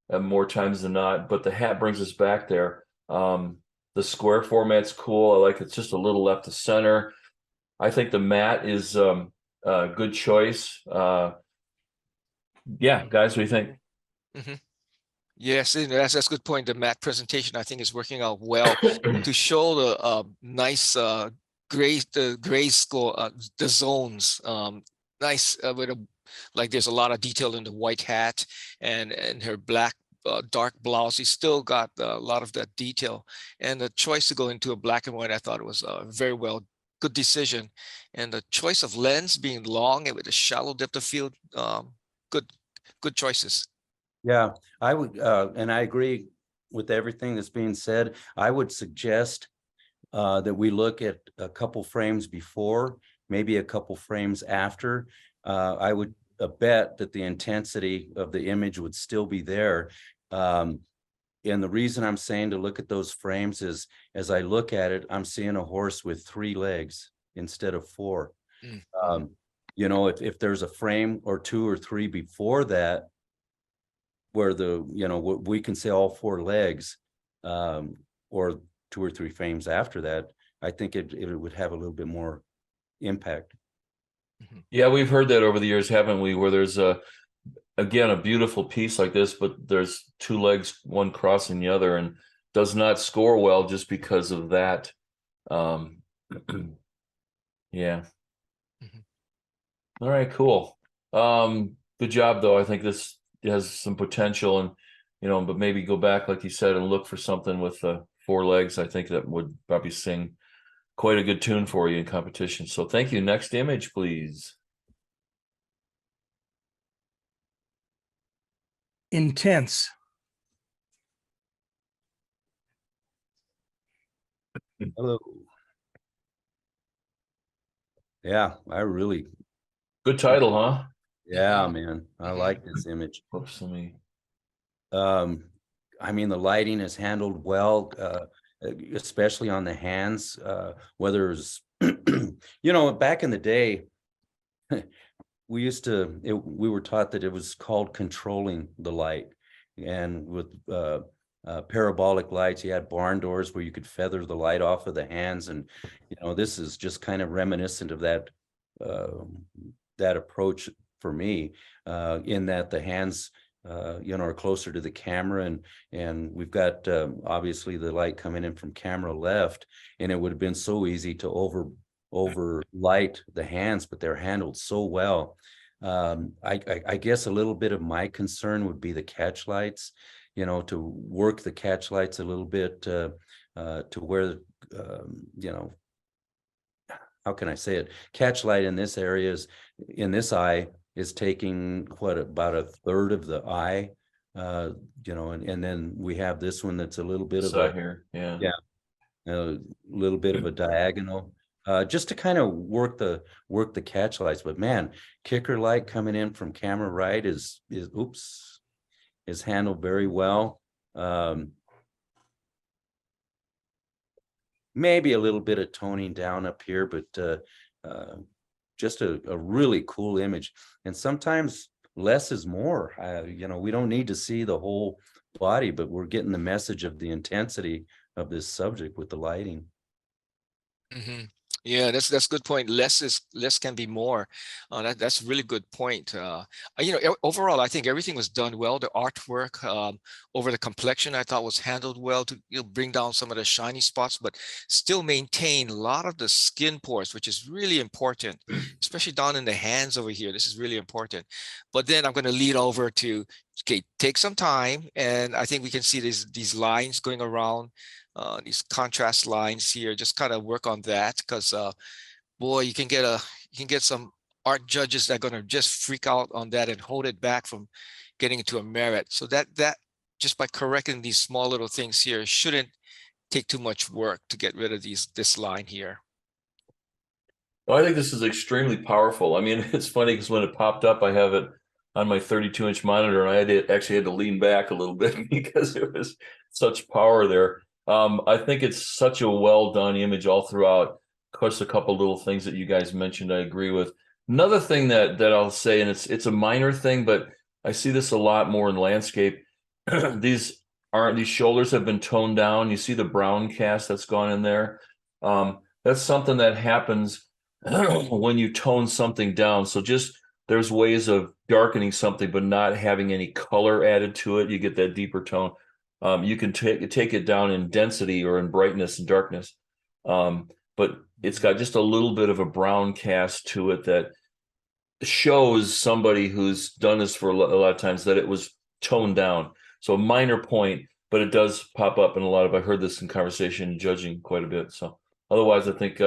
more times than not, but the hat brings us back there. The square format's cool. I like it's just a little left of center. I think the matte is a good choice. Yeah, guys, what do you think? Mhm. Yes, and that's a good point. The matte presentation, I think, is working out well to show the nice gray score, the zones. Nice with a, like there's a lot of detail in the white hat and her black dark blouse. He still got a lot of that detail, and the choice to go into a black and white, I thought it was very well, good decision. And the choice of lens being long and with a shallow depth of field, good choices. Yeah, I would, and I agree with everything that's being said. I would suggest that we look at a couple frames before, maybe a couple frames after. I would bet that the intensity of the image would still be there. And the reason I'm saying to look at those frames is, as I look at it, I'm seeing a horse with 3 legs instead of 4. You know, if there's a frame or 2 or 3 before that, where we can say all 4 legs, or 2 or 3 frames after that, I think it would have a little bit more impact. Yeah, we've heard that over the years, haven't we? Where there's again, a beautiful piece like this, but there's 2 legs, one crossing the other, and does not score well just because of that. Yeah. All right, cool. Good job, though. I think this has some potential, and but maybe go back, like you said, and look for something with 4 legs. I think that would probably sing quite a good tune for you in competition. So thank you. Next image, please. Intense. Hello. Yeah, I really, Good title, huh? yeah, man, I like this image. Oops, let me. I mean, the lighting is handled well, especially on the hands, whether it's, back in the day, we were taught that it was called controlling the light. And with parabolic lights, you had barn doors where you could feather the light off of the hands. And, this is just kind of reminiscent of that approach for me, in that the hands, are closer to the camera, and we've got obviously the light coming in from camera left, and it would have been so easy to over light the hands, but they're handled so well. I guess a little bit of my concern would be the catch lights, to work the catch lights a little bit to where, how can I say it? Catch light in this eye is taking about a third of the eye, and then we have this one that's a little bit of here, yeah, a little bit of a diagonal, just to kind of work the catch lights. But man, kicker light coming in from camera right is handled very well. Maybe a little bit of toning down up here, but just a really cool image. And sometimes less is more. We don't need to see the whole body, but we're getting the message of the intensity of this subject with the lighting. Yeah, that's a good point. Less can be more. That's a really good point. Overall, I think everything was done well. The artwork over the complexion, I thought, was handled well to bring down some of the shiny spots, but still maintain a lot of the skin pores, which is really important, especially down in the hands over here. This is really important. But then I'm going to lead over to, okay, take some time, and I think we can see these lines going around. These contrast lines here, just kind of work on that, because boy, you can get some art judges that are going to just freak out on that and hold it back from getting into a merit. So that just by correcting these small little things here, shouldn't take too much work to get rid of this line here. Well, I think this is extremely powerful. I mean, it's funny because when it popped up, I have it on my 32-inch monitor, and actually had to lean back a little bit because it was such power there. I think it's such a well done image all throughout. Of course, a couple little things that you guys mentioned, I agree with. Another thing that I'll say, and it's a minor thing, but I see this a lot more in landscape. These shoulders have been toned down. You see the brown cast that's gone in there. That's something that happens when you tone something down. So just there's ways of darkening something but not having any color added to it. You get that deeper tone. You can take it down in density or in brightness and darkness. But it's got just a little bit of a brown cast to it that shows somebody who's done this for a lot of times that it was toned down. So a minor point, but it does pop up in a lot of, I heard this in conversation judging quite a bit. So otherwise, I think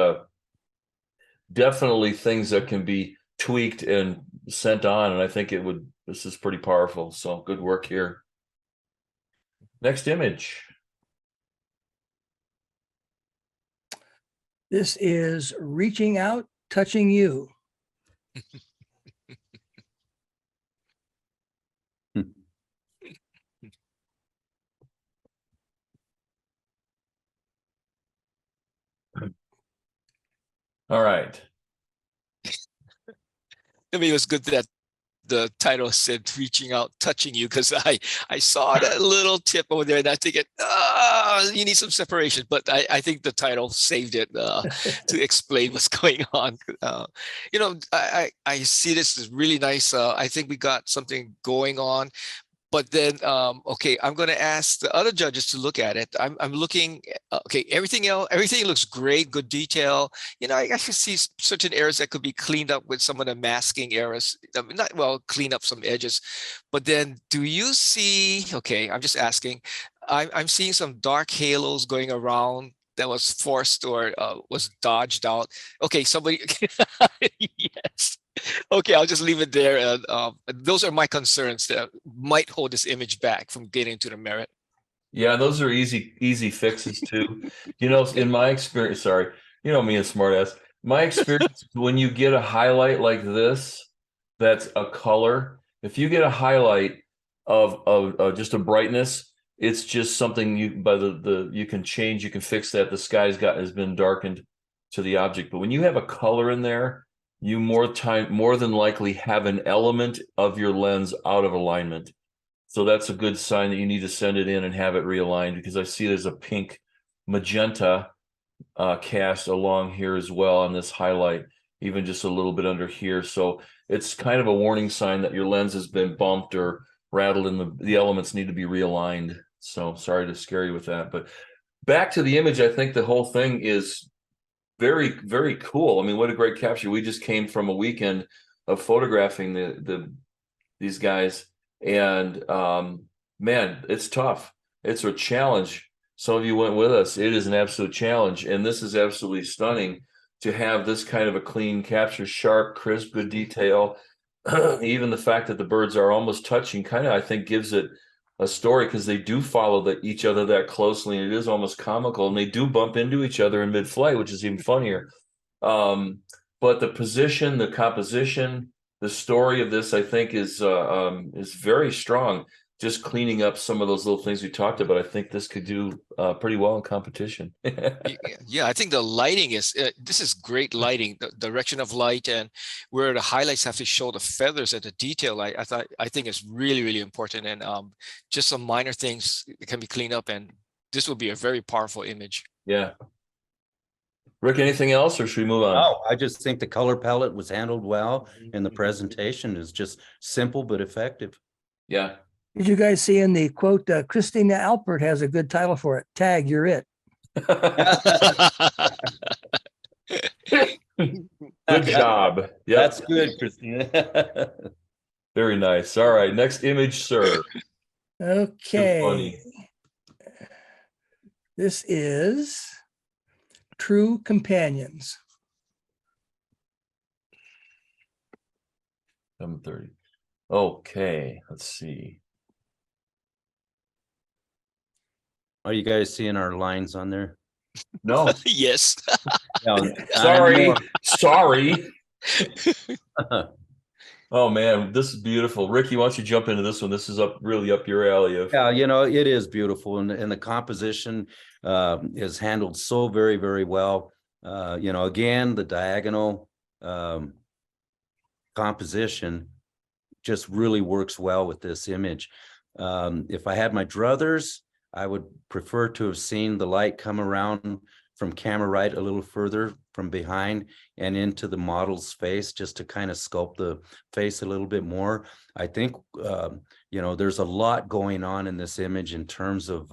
definitely things that can be tweaked and sent on. And I think this is pretty powerful. So good work here. Next image. This is reaching out, touching you. All right. I mean, it was good that the title said reaching out, touching you, because I saw that little tip over there and I think you need some separation, but I think the title saved it to explain what's going on. I see this is really nice. I think we got something going on. But then, okay, I'm going to ask the other judges to look at it. I'm looking, okay, everything looks great, good detail. I can see certain areas that could be cleaned up with some of the masking areas. Clean up some edges. But then do you see, okay, I'm just asking, I'm seeing some dark halos going around that was forced or was dodged out. Okay, somebody, yes. Okay, I'll just leave it there. And those are my concerns that might hold this image back from getting to the merit. Yeah, those are easy fixes too. In my experience, sorry, me, a smartass. My experience, when you get a highlight like this, that's a color. If you get a highlight of just a brightness, it's just something you can change. You can fix that. The has been darkened to the object, but when you have a color in there, you more than likely have an element of your lens out of alignment. So that's a good sign that you need to send it in and have it realigned, because I see there's a pink magenta cast along here as well on this highlight, even just a little bit under here. So it's kind of a warning sign that your lens has been bumped or rattled and the elements need to be realigned. So sorry to scare you with that. But back to the image, I think the whole thing is very, very cool. I mean, what a great capture. We just came from a weekend of photographing these guys, and man, it's tough. It's a challenge. Some of you went with us. It is an absolute challenge, and this is absolutely stunning to have this kind of a clean capture, sharp, crisp, good detail. Even the fact that the birds are almost touching kind of, I think, gives it a story, because they do follow each other that closely, and it is almost comical, and they do bump into each other in mid-flight, which is even funnier. But the position, the composition, the story of this, I think, is very strong. Just cleaning up some of those little things we talked about, I think this could do pretty well in competition. Yeah, I think the lighting this is great lighting, the direction of light and where the highlights have to show the feathers and the detail. I think it's really, really important, and just some minor things can be cleaned up, and this will be a very powerful image. Yeah. Rick, anything else, or should we move on? Oh, I just think the color palette was handled well, and the presentation is just simple but effective. Yeah. Did you guys see in the quote, Christina Alpert has a good title for it, Tag, You're It. Good job. Yep. That's good, Christina. Very nice. All right, next image, sir. Okay. This is True Companions. 7:30. Okay, let's see. Are you guys seeing our lines on there? No, Yes. No, sorry. Oh man, this is beautiful. Ricky, why don't you jump into this one? This is really up your alley. Yeah, it is beautiful, and the composition is handled so very, very well. Again, the diagonal composition just really works well with this image. If I had my druthers, I would prefer to have seen the light come around from camera right a little further from behind and into the model's face, just to kind of sculpt the face a little bit more. I think, there's a lot going on in this image in terms of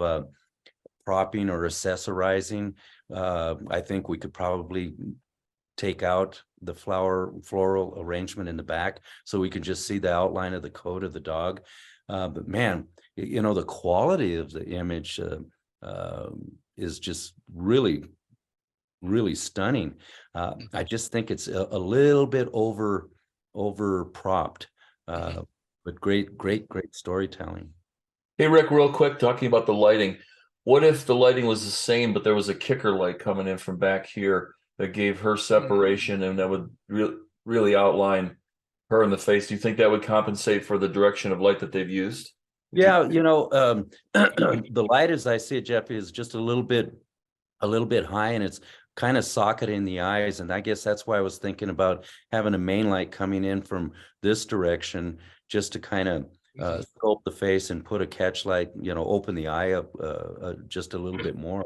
propping or accessorizing. I think we could probably take out the floral arrangement in the back so we can just see the outline of the coat of the dog. But man, the quality of the image is just really, really stunning. I just think it's a little bit over propped, but great storytelling. Hey, Rick, real quick, talking about the lighting. What if the lighting was the same, but there was a kicker light coming in from back here that gave her separation and that would really outline her in the face? Do you think that would compensate for the direction of light that they've used? Yeah, the light, as I see it, Jeff, is just a little bit high, and it's kind of socketing the eyes. And I guess that's why I was thinking about having a main light coming in from this direction, just to kind of sculpt the face and put a catch light, open the eye up just a little bit more.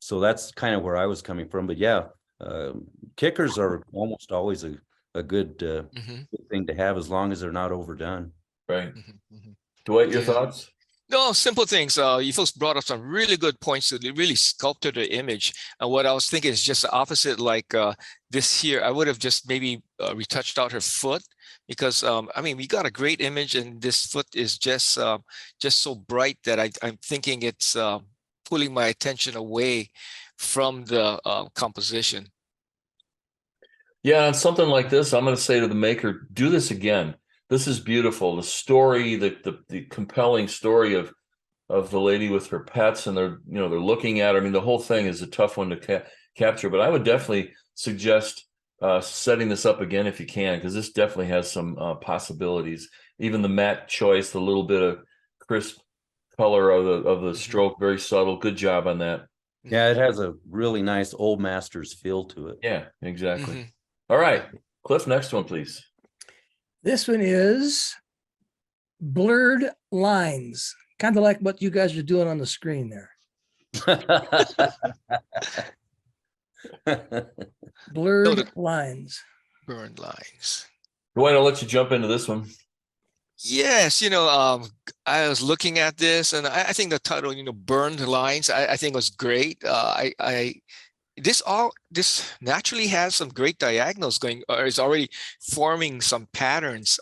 So that's kind of where I was coming from. But yeah, kickers are almost always a good thing to have, as long as they're not overdone. Right. Dwight, your thoughts? No, simple things. You folks brought up some really good points that really sculpted the image. And what I was thinking is just the opposite. Like this here, I would have just maybe retouched out her foot, because we got a great image, and this foot is just so bright that I'm thinking it's pulling my attention away from the composition. Yeah, on something like this, I'm going to say to the maker, do this again. This is beautiful. The story, the compelling story of the lady with her pets, and they're looking at her. I mean, the whole thing is a tough one to capture, but I would definitely suggest setting this up again if you can, because this definitely has some possibilities. Even the matte choice, the little bit of crisp color of the stroke, very subtle. Good job on that. Yeah, it has a really nice old masters feel to it. Yeah, exactly. All right, Cliff, next one, please. This one is blurred lines, kind of like what you guys are doing on the screen there. Blurred lines. Burned lines. Dwight, I'll let you jump into this one. Yes, I was looking at this, and I think the title, burned lines, I think was great. This naturally has some great diagonals going, or is already forming some patterns.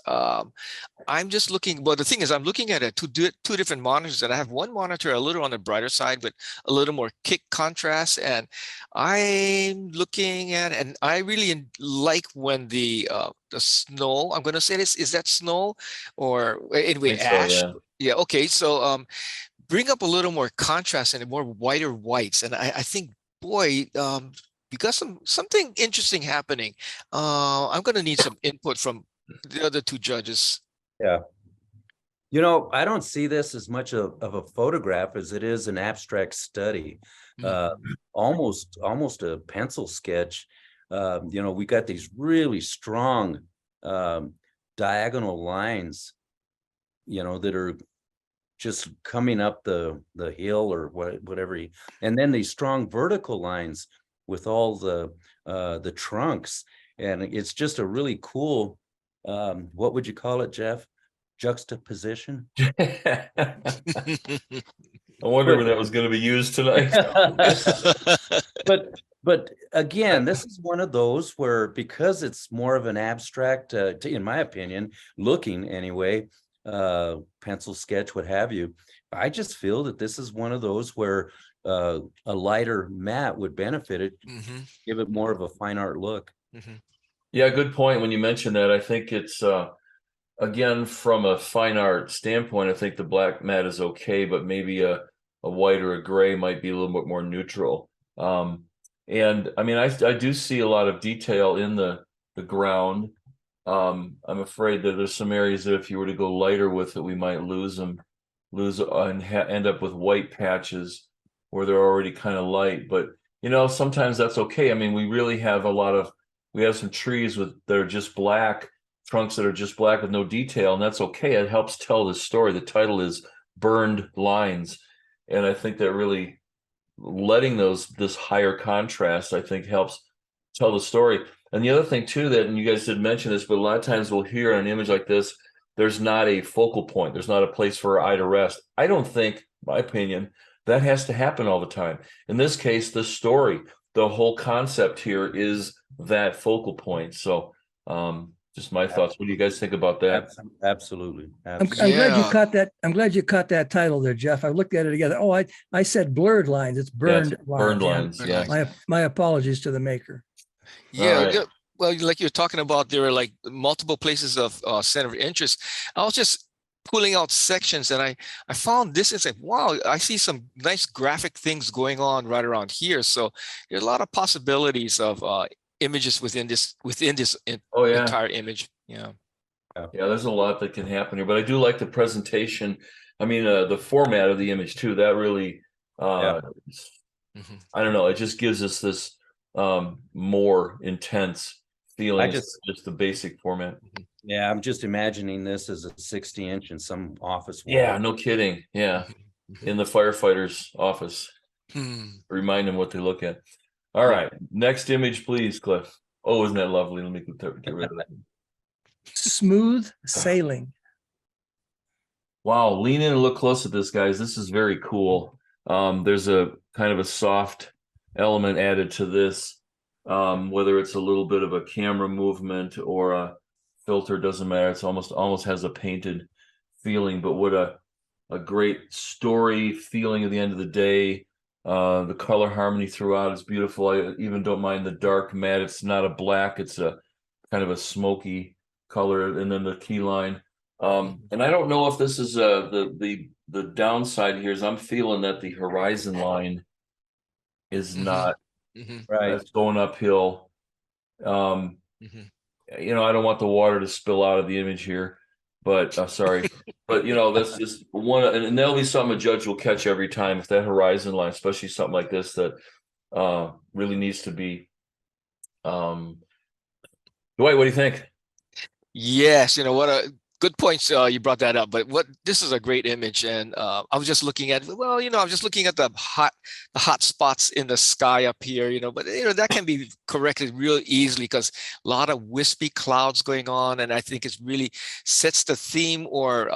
I'm just looking, well, the thing is, I'm looking at it two different monitors, and I have one monitor a little on the brighter side with a little more kick contrast, and I'm looking at, and I really like when the snow, I'm going to say this, is that snow or anyway, ash? So, yeah. Okay. So bring up a little more contrast and more whiter whites. And I think, boy, because something interesting happening. I'm going to need some input from the other two judges. Yeah. I don't see this as much of a photograph as it is an abstract study, almost a pencil sketch. We got these really strong diagonal lines, that are just coming up the hill or whatever, and then these strong vertical lines with all the trunks, and it's just a really cool, what would you call it, Jeff? Juxtaposition. I wonder when that was going to be used tonight. But again, this is one of those where, because it's more of an abstract, in my opinion, looking anyway, pencil sketch, what have you, I just feel that this is one of those where a lighter matte would benefit it, give it more of a fine art look. Yeah, good point when you mentioned that. I think it's again, from a fine art standpoint, I think the black mat is okay, but maybe a white or a gray might be a little bit more neutral. And I mean, I do see a lot of detail in the ground. I'm afraid that there's some areas that if you were to go lighter with it, we might lose and end up with white patches where they're already kind of light. But sometimes that's okay. I mean, we really have we have some trees that are just black, trunks that are just black with no detail, and that's okay. It helps tell the story. The title is Burned Lines, and I think that really letting this higher contrast, I think, helps tell the story. And the other thing too, and you guys did mention this, but a lot of times we'll hear on an image like this, there's not a focal point. There's not a place for our eye to rest. I don't think, my opinion, that has to happen all the time. In this case, the story, the whole concept here is that focal point. So just my thoughts. What do you guys think about that? Absolutely. I'm glad you caught that. I'm glad you caught that title there, Jeff. I looked at it together. Oh, I said blurred lines. It's burned lines. Burned lines. Yeah. My apologies to the maker. Yeah. Right. Yeah. Well, like you're talking about, there are like multiple places of center of interest. I was just pulling out sections, and I found this and said, wow, I see some nice graphic things going on right around here. So there's a lot of possibilities of images within this entire image. Yeah, there's a lot that can happen here, but I do like the presentation. I mean, the format of the image too. That really, I don't know. It just gives us this more intense feeling. Just the basic format. Yeah, I'm just imagining this as a 60-inch in some office wall. Yeah, no kidding. Yeah, in the firefighter's office. Remind them what they look at. All right, next image, please, Cliff. Oh, isn't that lovely? Let me get rid of that. Smooth sailing. Wow, lean in and look close at this, guys. This is very cool. There's a kind of a soft element added to this, whether it's a little bit of a camera movement or a filter, doesn't matter. It's almost has a painted feeling, but what a great story feeling at the end of the day. The color harmony throughout is beautiful. I even don't mind the dark matte. It's not a black, it's a kind of a smoky color, and then the key line. And I don't know if this is the downside here is I'm feeling that the horizon line is not right. It's going uphill. I don't want the water to spill out of the image here, but sorry. But that's just one, and that'll be something a judge will catch every time if that horizon line, especially something like this that really needs to be. Dwight, what do you think? Yes, what a good point. You brought that up, but this is a great image, and I was just looking at, I was just looking at the hot spots in the sky up here, but that can be corrected real easily because a lot of wispy clouds going on, and I think it really sets the theme or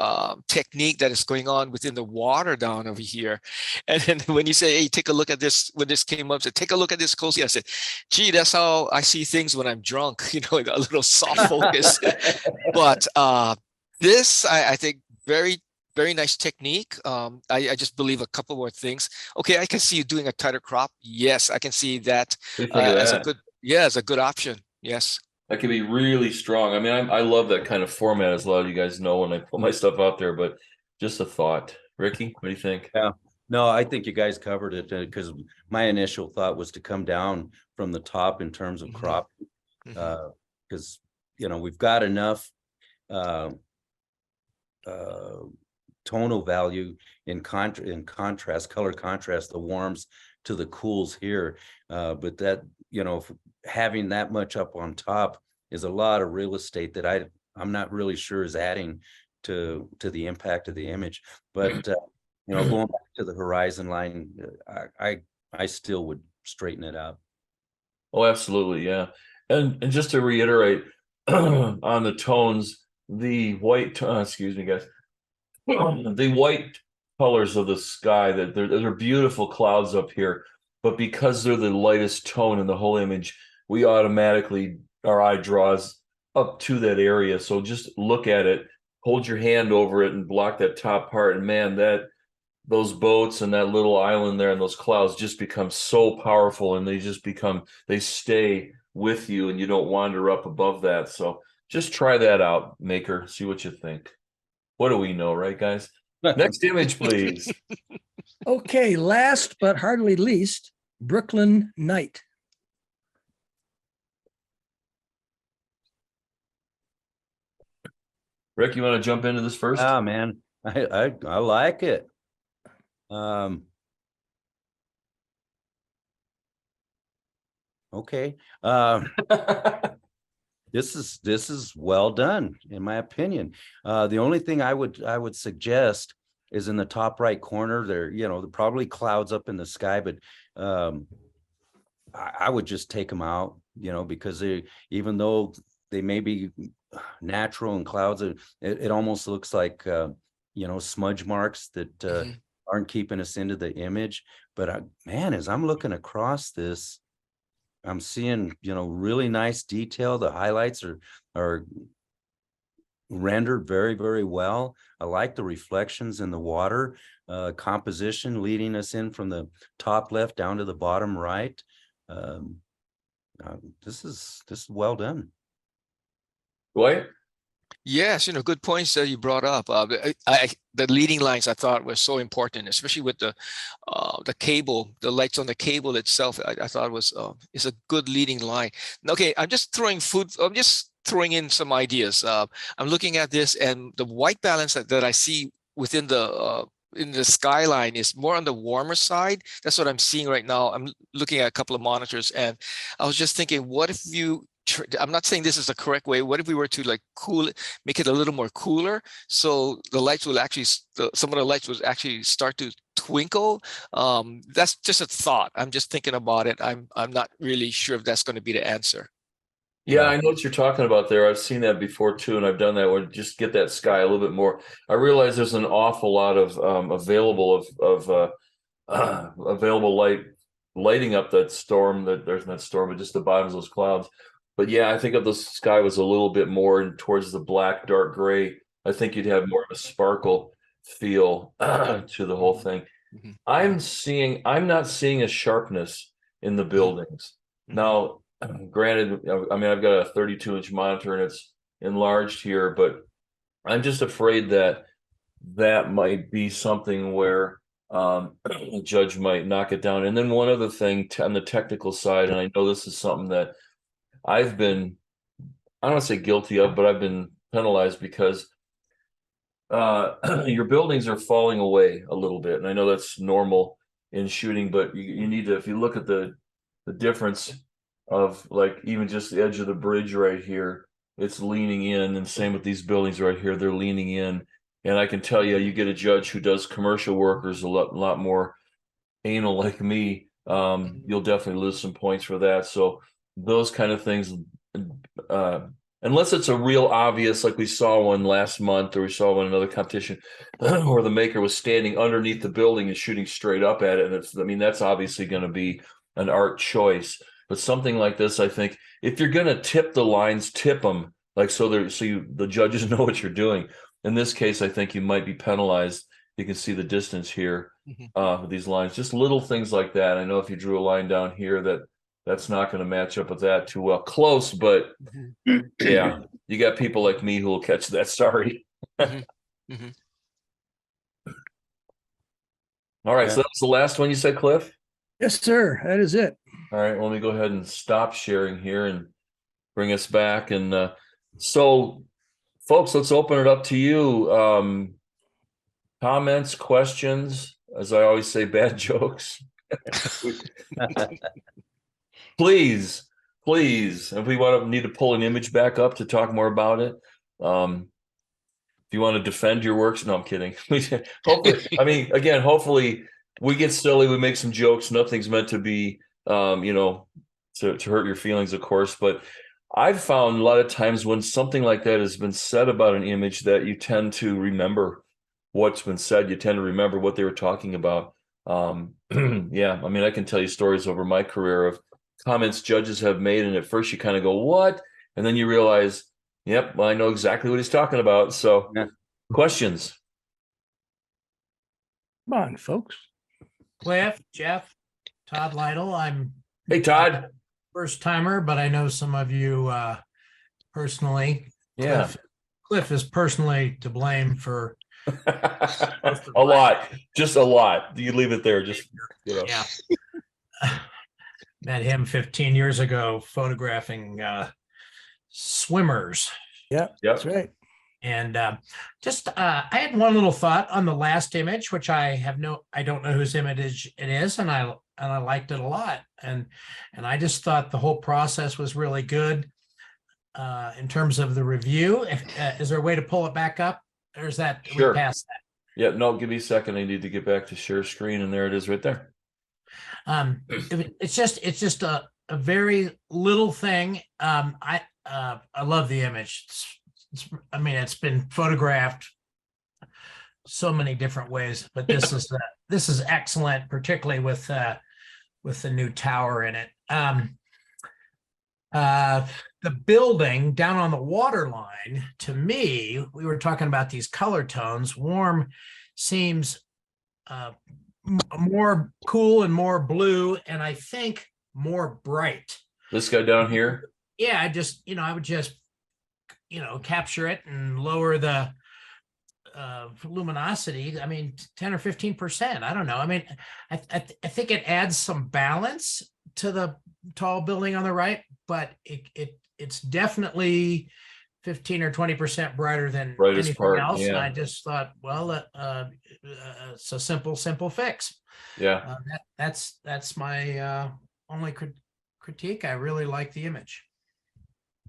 technique that is going on within the water down over here. And then when you say, hey, take a look at this, when this came up, said, take a look at this closely, I said, gee, that's how I see things when I'm drunk, a little soft focus. But this, I think, very, very nice technique. I just believe a couple more things. Okay, I can see you doing a tighter crop. Yes, I can see that as a good option. Yes. That can be really strong. I mean, I love that kind of format, as a lot of you guys know when I put my stuff out there, but just a thought. Ricky, what do you think? Yeah. No, I think you guys covered it because my initial thought was to come down from the top in terms of crop, because we've got enough tonal value in contrast, color contrast, the warms to the cools here, but that having that much up on top is a lot of real estate that I'm not really sure is adding to the impact of the image. But going back to the horizon line, I still would straighten it out. Oh, absolutely, yeah. And just to reiterate on the tones, the white, excuse me, guys, the white colors of the sky, that there are beautiful clouds up here, but because they're the lightest tone in the whole image, we automatically, our eye draws up to that area. So just look at it, hold your hand over it and block that top part, and man, those boats and that little island there and those clouds just become so powerful, and they stay with you, and you don't wander up above that. So just try that out, Maker. See what you think. What do we know, right, guys? Next image, please. Okay, last but hardly least, Brooklyn Night. Rick, you want to jump into this first? Ah, man, I like it. Okay. This is well done, in my opinion. The only thing I would suggest is in the top right corner there, probably clouds up in the sky, but I would just take them out, because even though they may be natural and clouds, it almost looks like smudge marks that aren't keeping us into the image. But man, as I'm looking across this, I'm seeing, really nice detail. The highlights are rendered very, very well. I like the reflections in the water, composition leading us in from the top left down to the bottom right. This is well done. Dwight? Yes, good points that you brought up. The leading lines I thought were so important, especially with the cable, the lights on the cable itself. I thought is a good leading line. Okay, I'm just throwing in some ideas. I'm looking at this, and the white balance that I see within in the skyline is more on the warmer side. That's what I'm seeing right now. I'm looking at a couple of monitors, and I was just thinking, what if I'm not saying this is the correct way. What if we were to like make it a little more cooler, so the lights will actually, some of the lights will actually start to twinkle? That's just a thought. I'm just thinking about it. I'm not really sure if that's going to be the answer. Yeah, I know what you're talking about there. I've seen that before too, and I've done that where just get that sky a little bit more. I realize there's an awful lot of available lighting up that storm. That there's not storm, but just the bottoms of those clouds. But yeah, I think if the sky was a little bit more towards the black, dark gray, I think you'd have more of a sparkle feel to the whole thing. Mm-hmm. I'm not seeing a sharpness in the buildings. Mm-hmm. Now, granted, I mean, I've got a 32-inch monitor and it's enlarged here, but I'm just afraid that might be something where a judge might knock it down. And then one other thing on the technical side, and I know this is something that I've been, I don't want to say guilty of, but I've been penalized because your buildings are falling away a little bit. And I know that's normal in shooting, but you need to, if you look at the difference of like even just the edge of the bridge right here, it's leaning in, and same with these buildings right here, they're leaning in. And I can tell you, you get a judge who does commercial workers a lot more anal like me, you'll definitely lose some points for that. So those kind of things, unless it's a real obvious, like we saw one last month, or we saw one in another competition where the maker was standing underneath the building and shooting straight up at it. And that's obviously going to be an art choice. But something like this, I think, if you're going to tip the lines, tip them like the judges know what you're doing. In this case, I think you might be penalized. You can see the distance here with these lines, just little things like that. I know if you drew a line down here, that's not going to match up with that too well. Close, but yeah, you got people like me who will catch that. Sorry. All right, so that was the last one you said, Cliff? Yes, sir. That is it. All right, let me go ahead and stop sharing here and bring us back. And so, folks, let's open it up to you. Comments, questions, as I always say, bad jokes. Please, if we need to pull an image back up to talk more about it. If you want to defend your works, no, I'm kidding. Hopefully, I mean, again, hopefully we get silly, we make some jokes. Nothing's meant to be, to hurt your feelings, of course. But I've found a lot of times when something like that has been said about an image that you tend to remember what's been said. You tend to remember what they were talking about. Yeah, I mean, I can tell you stories over my career of comments judges have made, and at first you kind of go, what? And then you realize, yep, well, I know exactly what he's talking about. So yeah. Questions? Come on, folks. Cliff, Jeff, Todd Lytle. Hey, Todd. First timer, but I know some of you personally. Yeah. Cliff is personally to blame for A lot, just a lot. You leave it there. Just, you know. yeah. Met him 15 years ago photographing swimmers. Yeah, Yep. that's right. And I had one little thought on the last image, which I don't know whose image it is, and I liked it a lot. And I just thought the whole process was really good in terms of the review. Is there a way to pull it back up, or is that Sure. we passed that? Yeah, no, give me a second. I need to get back to share screen, and there it is right there. It's just a very little thing. I love the image. I mean, it's been photographed so many different ways, but this is excellent, particularly with the new tower in it. The building down on the water line, to me, we were talking about these color tones. Warm seems more cool and more blue, and I think more bright. This guy down here. Yeah, I would just capture it and lower the luminosity. I mean, 10 or 15%. I don't know. I mean, I think it adds some balance to the tall building on the right, but it's definitely 15 or 20% brighter than Brightest anything part, else. And yeah. I just thought, well, it's a simple fix. Yeah. That's my only critique. I really like the image.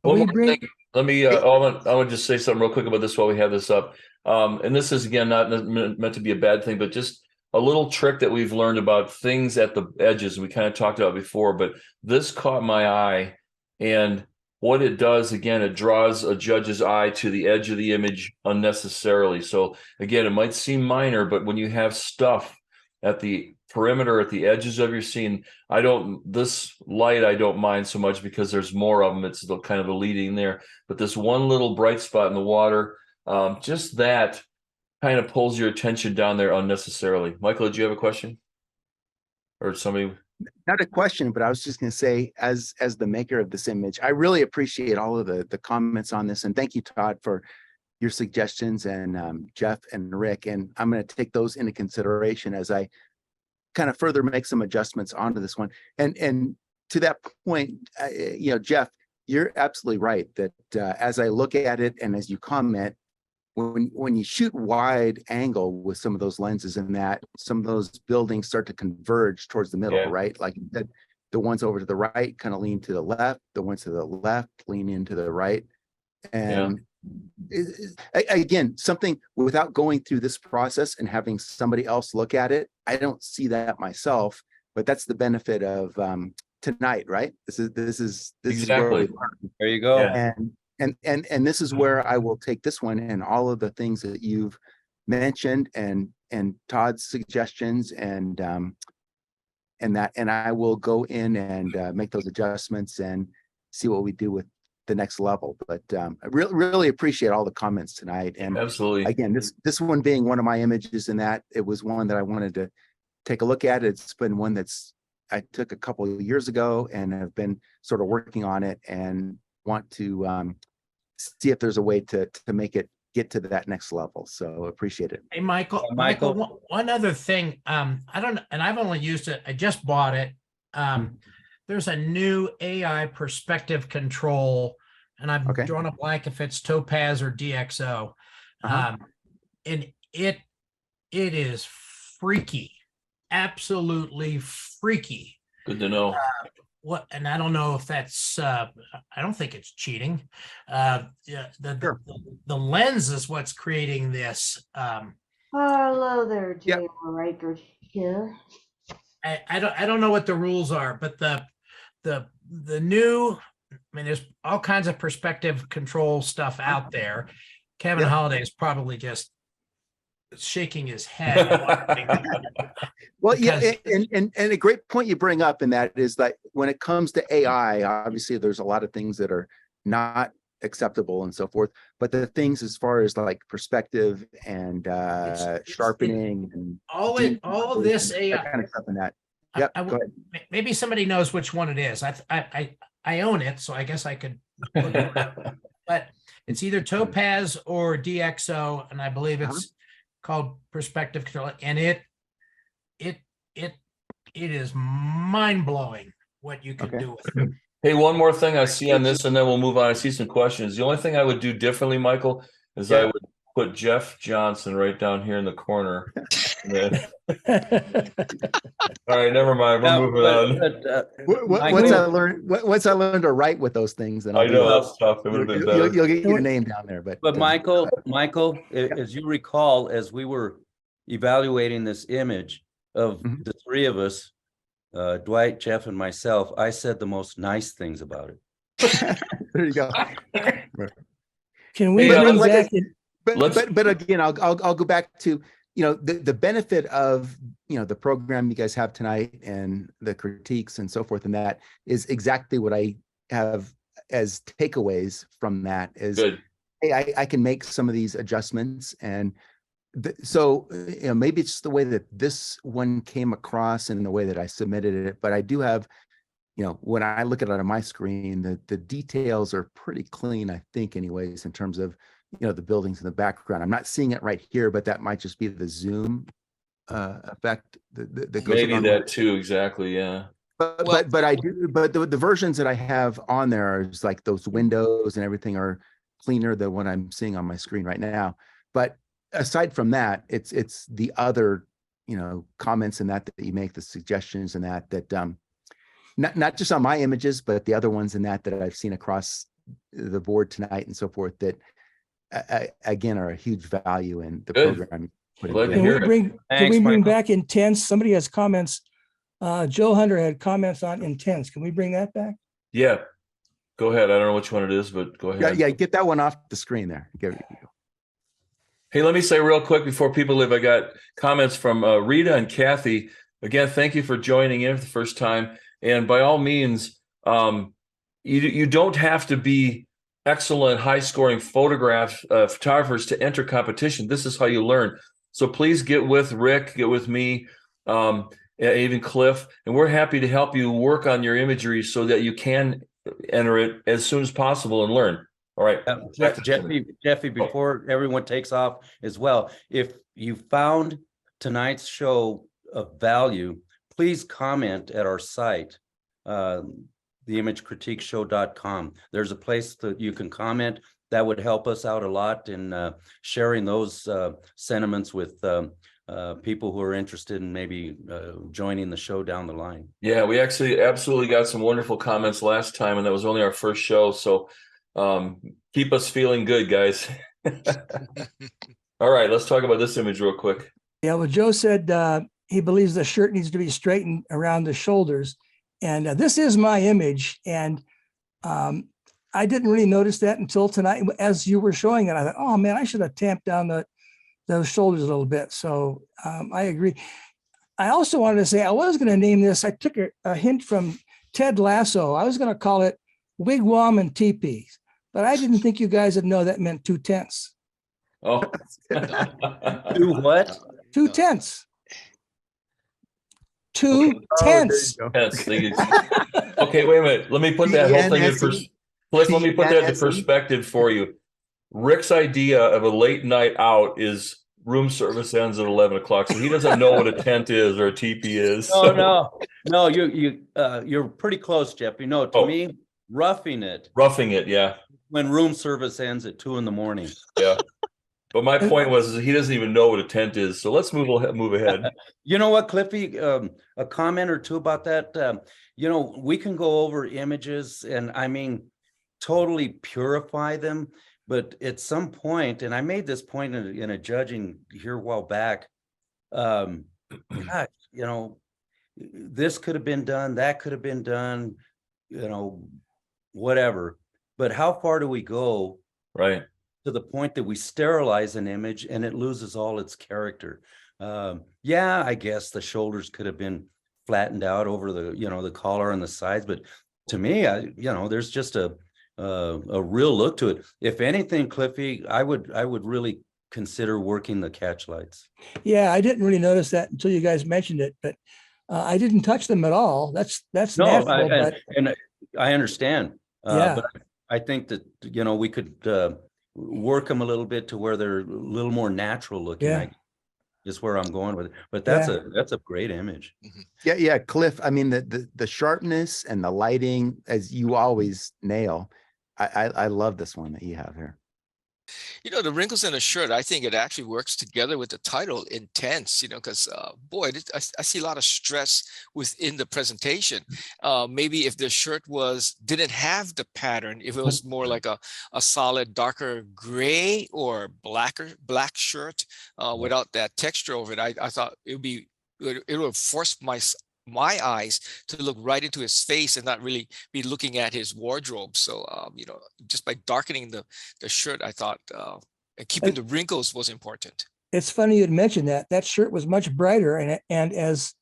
One more thing. Let me, I want to just say something real quick about this while we have this up. And this is, again, not meant to be a bad thing, but just a little trick that we've learned about things at the edges. We kind of talked about before, but this caught my eye. And what it does, again, it draws a judge's eye to the edge of the image unnecessarily. So again, it might seem minor, but when you have stuff at the perimeter, at the edges of your scene, this light I don't mind so much because there's more of them. It's the kind of the leading there, but this one little bright spot in the water, just that kind of pulls your attention down there unnecessarily. Michael, did you have a question? Or somebody? Not a question, but I was just going to say, as the maker of this image, I really appreciate all of the comments on this, and thank you, Todd, for your suggestions, and Jeff and Rick, and I'm going to take those into consideration as I kind of further make some adjustments onto this one. And to that point, Jeff, you're absolutely right that as I look at it and as you comment, when you shoot wide angle with some of those lenses, and that some of those buildings start to converge towards the middle, Yeah. right? Like you said, the ones over to the right kind of lean to the left, the ones to the left lean into the right. And again, something without going through this process and having somebody else look at it, I don't see that myself, but that's the benefit of tonight, right? This is where we Exactly. learn. There you go. Yeah. And this is where I will take this one and all of the things that you've mentioned and Todd's suggestions and I will go in and make those adjustments and see what we do with the next level. But I really appreciate all the comments tonight. And Absolutely. again, this one being one of my images, in that it was one that I wanted to take a look at. It's been one I took a couple of years ago and have been sort of working on it and want to see if there's a way to make it get to that next level. So appreciate it. Hey, Michael, Michael. one other thing. I've only used it. I just bought it. There's a new AI perspective control, and I've drawn a blank if it's Topaz or DxO. And it is freaky, absolutely freaky. Good to know. And I don't know if that's I don't think it's cheating. The lens is what's creating this. Hello there, Jay Riker here. I don't know what the rules are, but the new, I mean, there's all kinds of perspective control stuff out there. Kevin Holliday is probably just shaking his head. Well, and a great point you bring up in that is that when it comes to AI, obviously there's a lot of things that are not acceptable and so forth, but the things as far as like perspective and sharpening and all of this AI kind of stuff in that. Maybe somebody knows which one it is. I own it, so I guess I could look it up. But It's either Topaz or DxO, and I believe it's called perspective control. And it is mind-blowing what you can do with it. Hey, one more thing I see on this, and then we'll move on. I see some questions. The only thing I would do differently, Michael, is I would put Jeff Johnson right down here in the corner. All right, never mind. We're moving on. Once I learn to write with those things, then I know that's tough. It would have been better. You'll get your name down there, but Michael, as you recall, as we were evaluating this image of the three of us, Dwight, Jeff, and myself, I said the most nice things about it. There you go. Can we bring back? But again, I'll go back to, the benefit of, the program you guys have tonight and the critiques and so forth, and that is exactly what I have as takeaways from that is, good. Hey, I can make some of these adjustments. And so, maybe it's the way that this one came across and the way that I submitted it, but I do have, when I look at it on my screen, the details are pretty clean, I think anyways, in terms of, the buildings in the background. I'm not seeing it right here, but that might just be the zoom effect that goes maybe along that with too. Exactly. Yeah. But I do, but the versions that I have on there is like those windows and everything are cleaner than what I'm seeing on my screen right now. But aside from that, it's the other, comments and that you make, the suggestions and that not just on my images, but the other ones in that I've seen across the board tonight and so forth that again are a huge value in the program. Can we bring back intents? Somebody has comments. Joe Hunter had comments on intents. Can we bring that back? Yeah, go ahead. I don't know which one it is, but go ahead. Yeah, get that one off the screen there. Hey, let me say real quick before people leave, I got comments from Rita and Kathy. Again, thank you for joining in for the first time. And by all means, you don't have to be excellent, high-scoring photographers to enter competition. This is how you learn. So please get with Rick, get with me, even Cliff, and we're happy to help you work on your imagery so that you can enter it as soon as possible and learn. All right. Jeffy, before everyone takes off as well, if you found tonight's show of value, please comment at our site, theimagecritiqueshow.com. There's a place that you can comment. That would help us out a lot in sharing those sentiments with people who are interested in maybe joining the show down the line. Yeah, we actually absolutely got some wonderful comments last time, and that was only our first show. So keep us feeling good, guys. All right, let's talk about this image real quick. Yeah, well, Joe said he believes the shirt needs to be straightened around the shoulders. And this is my image. And I didn't really notice that until tonight. As you were showing it, I thought, oh man, I should have tamped down those shoulders a little bit. So I agree. I also wanted to say, I was going to name this, I took a hint from Ted Lasso. I was going to call it Wigwam and Teepees, but I didn't think you guys would know that meant 2 tents. Oh, 2 what? 2 tents. 2 tents. Okay, wait a minute. Let me put that whole thing in perspective. Let me put that into perspective for you. Rick's idea of a late night out is room service ends at 11 o'clock, so he doesn't know what a tent is or a teepee is. No, you're pretty close, Jeff. To me, roughing it, yeah. When room service ends at 2 in.the morning. Yeah. But my point was he doesn't even know what a tent is. So let's move ahead. You know what, Cliffy? A comment or two about that. We can go over images and totally purify them. But at some point, and I made this point in a judging here a while back, this could have been done, that could have been done, whatever. But how far do we go? Right. To the point that we sterilize an image and it loses all its character. Yeah, I guess the shoulders could have been flattened out over the collar and the sides, but to me, there's just a real look to it. If anything, Cliffy, I would really consider working the catch lights. Yeah, I didn't really notice that until you guys mentioned it, but I didn't touch them at all. That's no, natural. and I understand. Yeah. But I think that we could work them a little bit to where they're a little more natural looking. Yeah. Is where I'm going with it. But Yeah. that's a great image. Yeah, Cliff. I mean, the sharpness and the lighting, as you always nail. I love this one that you have here. You know, the wrinkles in a shirt, I think it actually works together with the title, Intense, you know, because boy, I see a lot of stress within the presentation. Maybe if the shirt didn't have the pattern, if it was more like a solid darker gray or black shirt without that texture over it, I thought it would force my eyes to look right into his face and not really be looking at his wardrobe. So, you know, just by darkening the shirt, I thought and keeping the wrinkles was important. It's funny you'd mentioned that. That shirt was much brighter, and as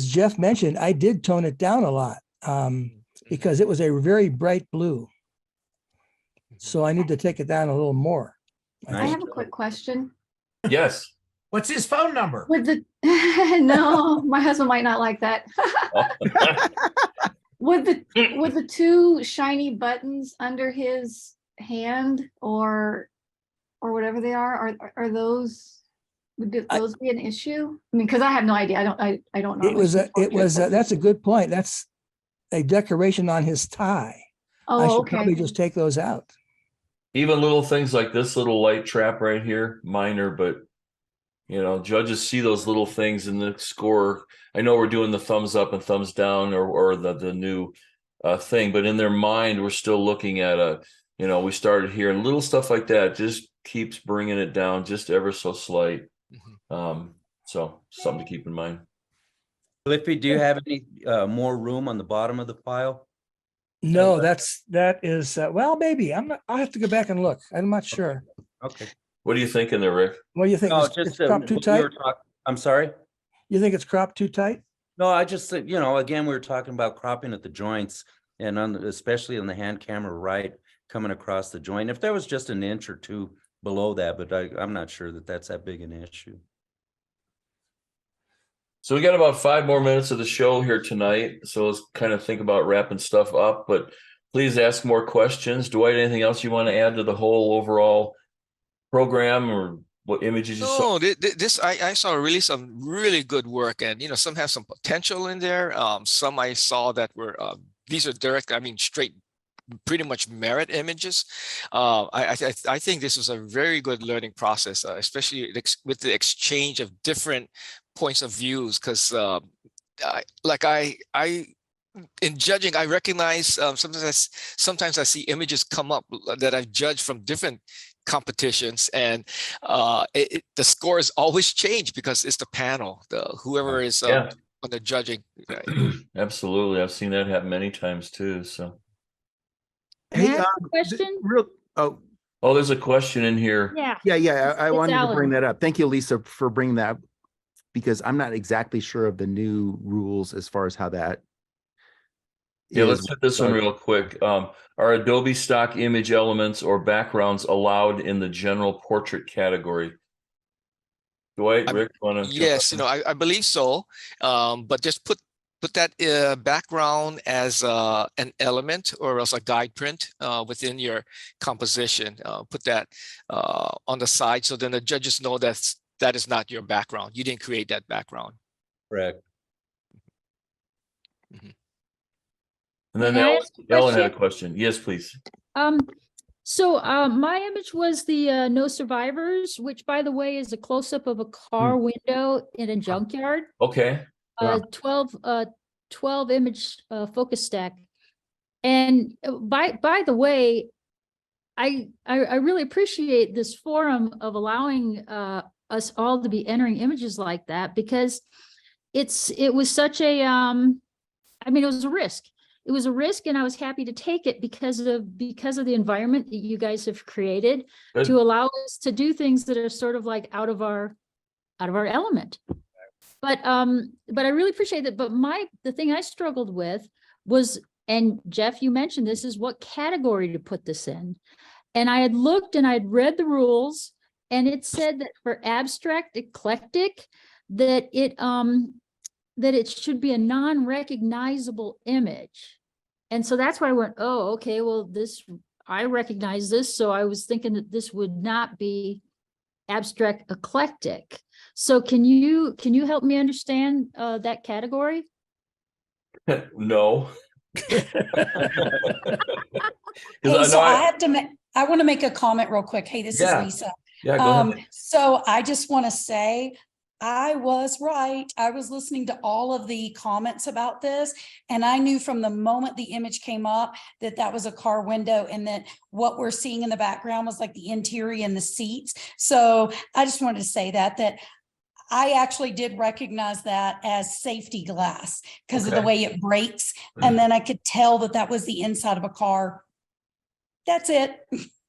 Jeff mentioned, I did tone it down a lot because it was a very bright blue. So I need to take it down a little more. I have a quick question. Yes. What's his phone number? With the no, my husband might not like that. With the two shiny buttons under his hand or whatever they are those, would those be an issue? I mean, because I have no idea. I don't know. It was that's a good point. That's a decoration on his tie. I should probably just take those out. Even little things like this little light trap right here, minor, but you know, judges see those little things in the score. I know we're doing the thumbs up and thumbs down or the new thing, but in their mind, we're still looking at you know, we started here and little stuff like that just keeps bringing it down just ever so slight. So something to keep in mind. Cliffy, do you have any more room on the bottom of the file? No, that is well, maybe I'll have to go back and look. I'm not sure. Okay. What are you thinking there, Rick? What do you think? No, It's cropped too tight? I'm sorry? You think it's cropped too tight? No, I just think, you know, again, we were talking about cropping at the joints and especially on the hand camera right coming across the joint. If there was just an inch or two below that, but I'm not sure that that's that big an issue. So we got about 5 more minutes of the show here tonight. So let's kind of think about wrapping stuff up, but please ask more questions. Dwight, anything else you want to add to the whole overall program or what images you saw? No, I saw really some really good work, and you know, some have some potential in there. Some I saw that were these are direct, I mean, straight, pretty much merit images. I think this was a very good learning process, especially with the exchange of different points of views, because in judging, I recognize sometimes I see images come up that I've judged from different competitions, and the scores always change because it's the panel, whoever is on the judging. Absolutely, I've seen that happen many times too. So, hey, question. There's a question in here. Yeah. I wanted to bring that up. Thank you, Lisa, for bringing that up, because I'm not exactly sure of the new rules as far as how that. Yeah, let's hit this one real quick. Are Adobe stock image elements or backgrounds allowed in the general portrait category? Dwight, Rick, want to? Yes, you know, I believe so. But just put that background as an element or else a guide print within your composition. Put that on the side, so then the judges know that is not your background. You didn't create that background. Correct. And then Ellen had a question. Yes, please. So my image was the no survivors, which, by the way, is a close-up of a car window in a junkyard. Okay. 12 image focus stack. And by the way, I really appreciate this forum of allowing us all to be entering images like that, because it was such a I mean, it was a risk. It was a risk, and I was happy to take it because of the environment that you guys have created to allow us to do things that are sort of like out of our element. But I really appreciate that. But the thing I struggled with was, and Jeff, you mentioned this, is what category to put this in. And I had looked and I'd read the rules, and it said that for abstract eclectic, that it should be a non-recognizable image. And so that's why I went, oh, okay, well, I recognize this, so I was thinking that this would not be abstract eclectic. So can you help me understand that category? No. Hey, so I have to make, I want to make a comment real quick. Hey, this is Lisa. Yeah, go ahead. So I just want to say, I was right. I was listening to all of the comments about this, and I knew from the moment the image came up that that was a car window, and that what we're seeing in the background was like the interior and the seats. So I just wanted to say that I actually did recognize that as safety glass because of the way it breaks. And then I could tell that that was the inside of a car. That's it.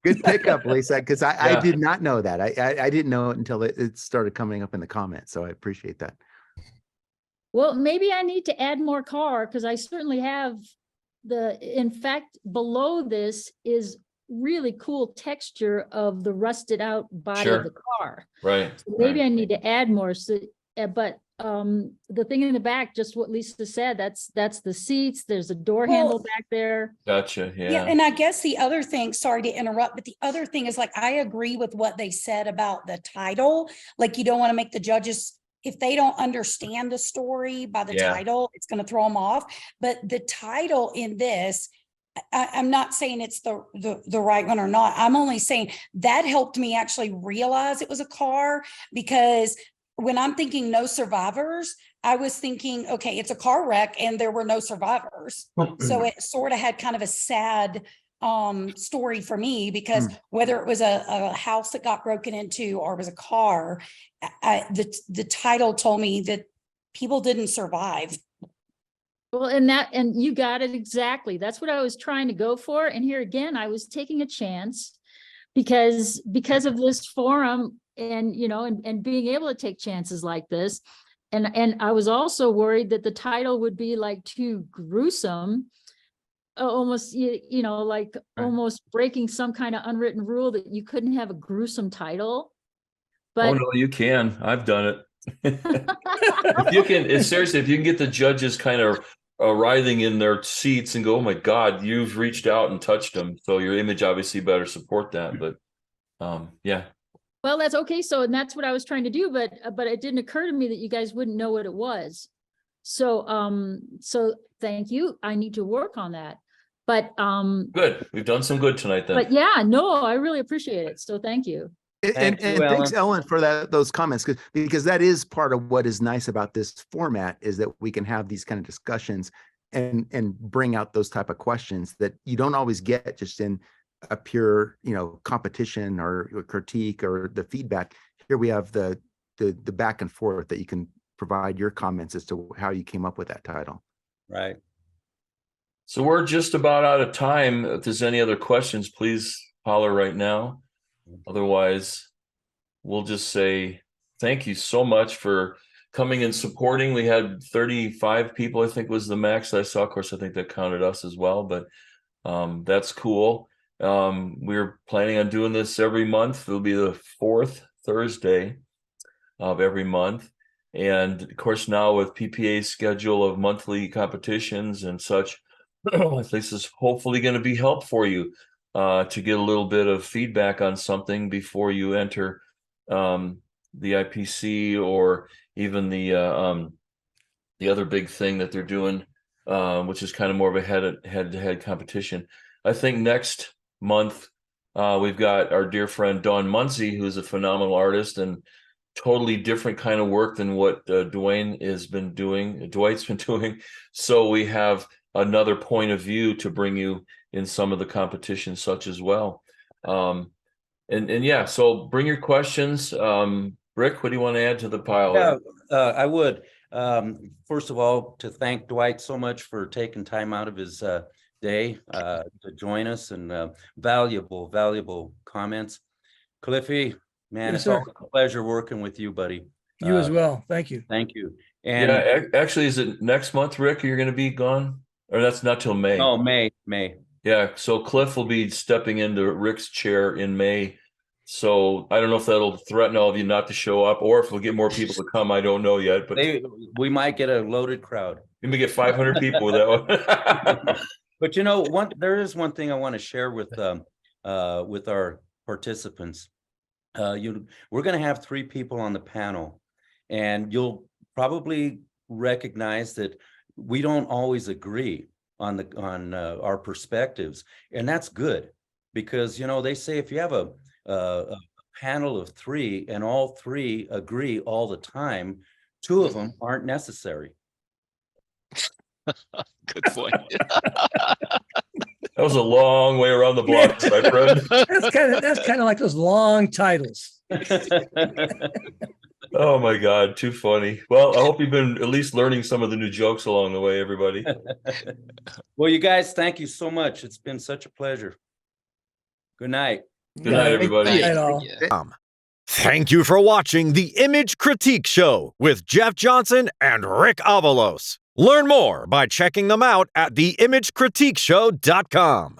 Good pickup, Lisa, because I did not know that. I didn't know it until it started coming up in the comments. So I appreciate that. Well, maybe I need to add more car because I certainly have in fact, below this is really cool texture of the rusted out body of the car. Right. So maybe I need to add more. So, but the thing in the back, just what Lisa said, that's the seats. There's a door handle back there. Gotcha. Yeah. And I guess the other thing, sorry to interrupt, but the other thing is, like, I agree with what they said about the title. Like, you don't want to make the judges, if they don't understand the story by the title, it's going to throw them off. But the title in this, I'm not saying it's the right one or not. I'm only saying that helped me actually realize it was a car, because when I'm thinking no survivors, I was thinking, okay, it's a car wreck and there were no survivors. So it sort of had kind of a sad story for me, because whether it was a house that got broken into or it was a car, the title told me that people didn't survive. Well, and you got it exactly. That's what I was trying to go for. And here again, I was taking a chance because of this forum and, you know, and being able to take chances like this. And I was also worried that the title would be like too gruesome, almost, you know, like almost breaking some kind of unwritten rule that you couldn't have a gruesome title. But oh no, you can. I've done it. If you can, seriously, if you can get the judges kind of writhing in their seats and go, oh my God, you've reached out and touched them. So your image obviously better support that. But yeah. Well, that's okay. So, and that's what I was trying to do, but it didn't occur to me that you guys wouldn't know what it was. So, so thank you. I need to work on that. But good. We've done some good tonight then. But yeah, no, I really appreciate it. So thank you. And thanks, Ellen, for those comments, because that is part of what is nice about this format, is that we can have these kind of discussions and bring out those type of questions that you don't always get just in a pure, you know, competition or critique or the feedback. Here we have the back and forth that you can provide your comments as to how you came up with that title. Right. So we're just about out of time. If there's any other questions, please holler right now. Otherwise, we'll just say thank you so much for coming and supporting. We had 35 people, I think was the max that I saw. Of course, I think that counted us as well, but that's cool. We're planning on doing this every month. It'll be the 4th Thursday of every month. And of course, now with PPA's schedule of monthly competitions and such, this is hopefully going to be help for you. To get a little bit of feedback on something before you enter the IPC or even the other big thing that they're doing, which is kind of more of a head-to-head competition. I think next month we've got our dear friend Dawn Muncie, who's a phenomenal artist and totally different kind of work than what Dwight's been doing. So we have another point of view to bring you in some of the competitions such as well. And yeah, so bring your questions. Rick, what do you want to add to the pile? Yeah, I would. First of all, to thank Dwight so much for taking time out of his day to join us, and valuable comments. Cliffy, man, it's always a pleasure working with you, buddy. You as well. Thank you. Thank you. And yeah, actually, is it next month, Rick? You're going to be gone? Or that's not till May? Oh, May. Yeah, so Cliff will be stepping into Rick's chair in May. So I don't know if that'll threaten all of you not to show up, or if we'll get more people to come. I don't know yet, but we might get a loaded crowd. We may get 500 people with that one. But there is one thing I want to share with our participants. We're going to have 3 people on the panel, and you'll probably recognize that we don't always agree on our perspectives, and that's good because they say if you have a panel of 3 and all 3 agree all the time, 2 of them aren't necessary. Good point. That was a long way around the block, my friend. That's kind of like those long titles. Oh my God, too funny. Well, I hope you've been at least learning some of the new jokes along the way, everybody. Well, you guys, thank you so much. It's been such a pleasure. Good night. Good night, everybody. Good night, all. Thank you for watching the Image Critique Show with Jeff Johnson and Rick Avalos. Learn more by checking them out at theimagecritiqueshow.com.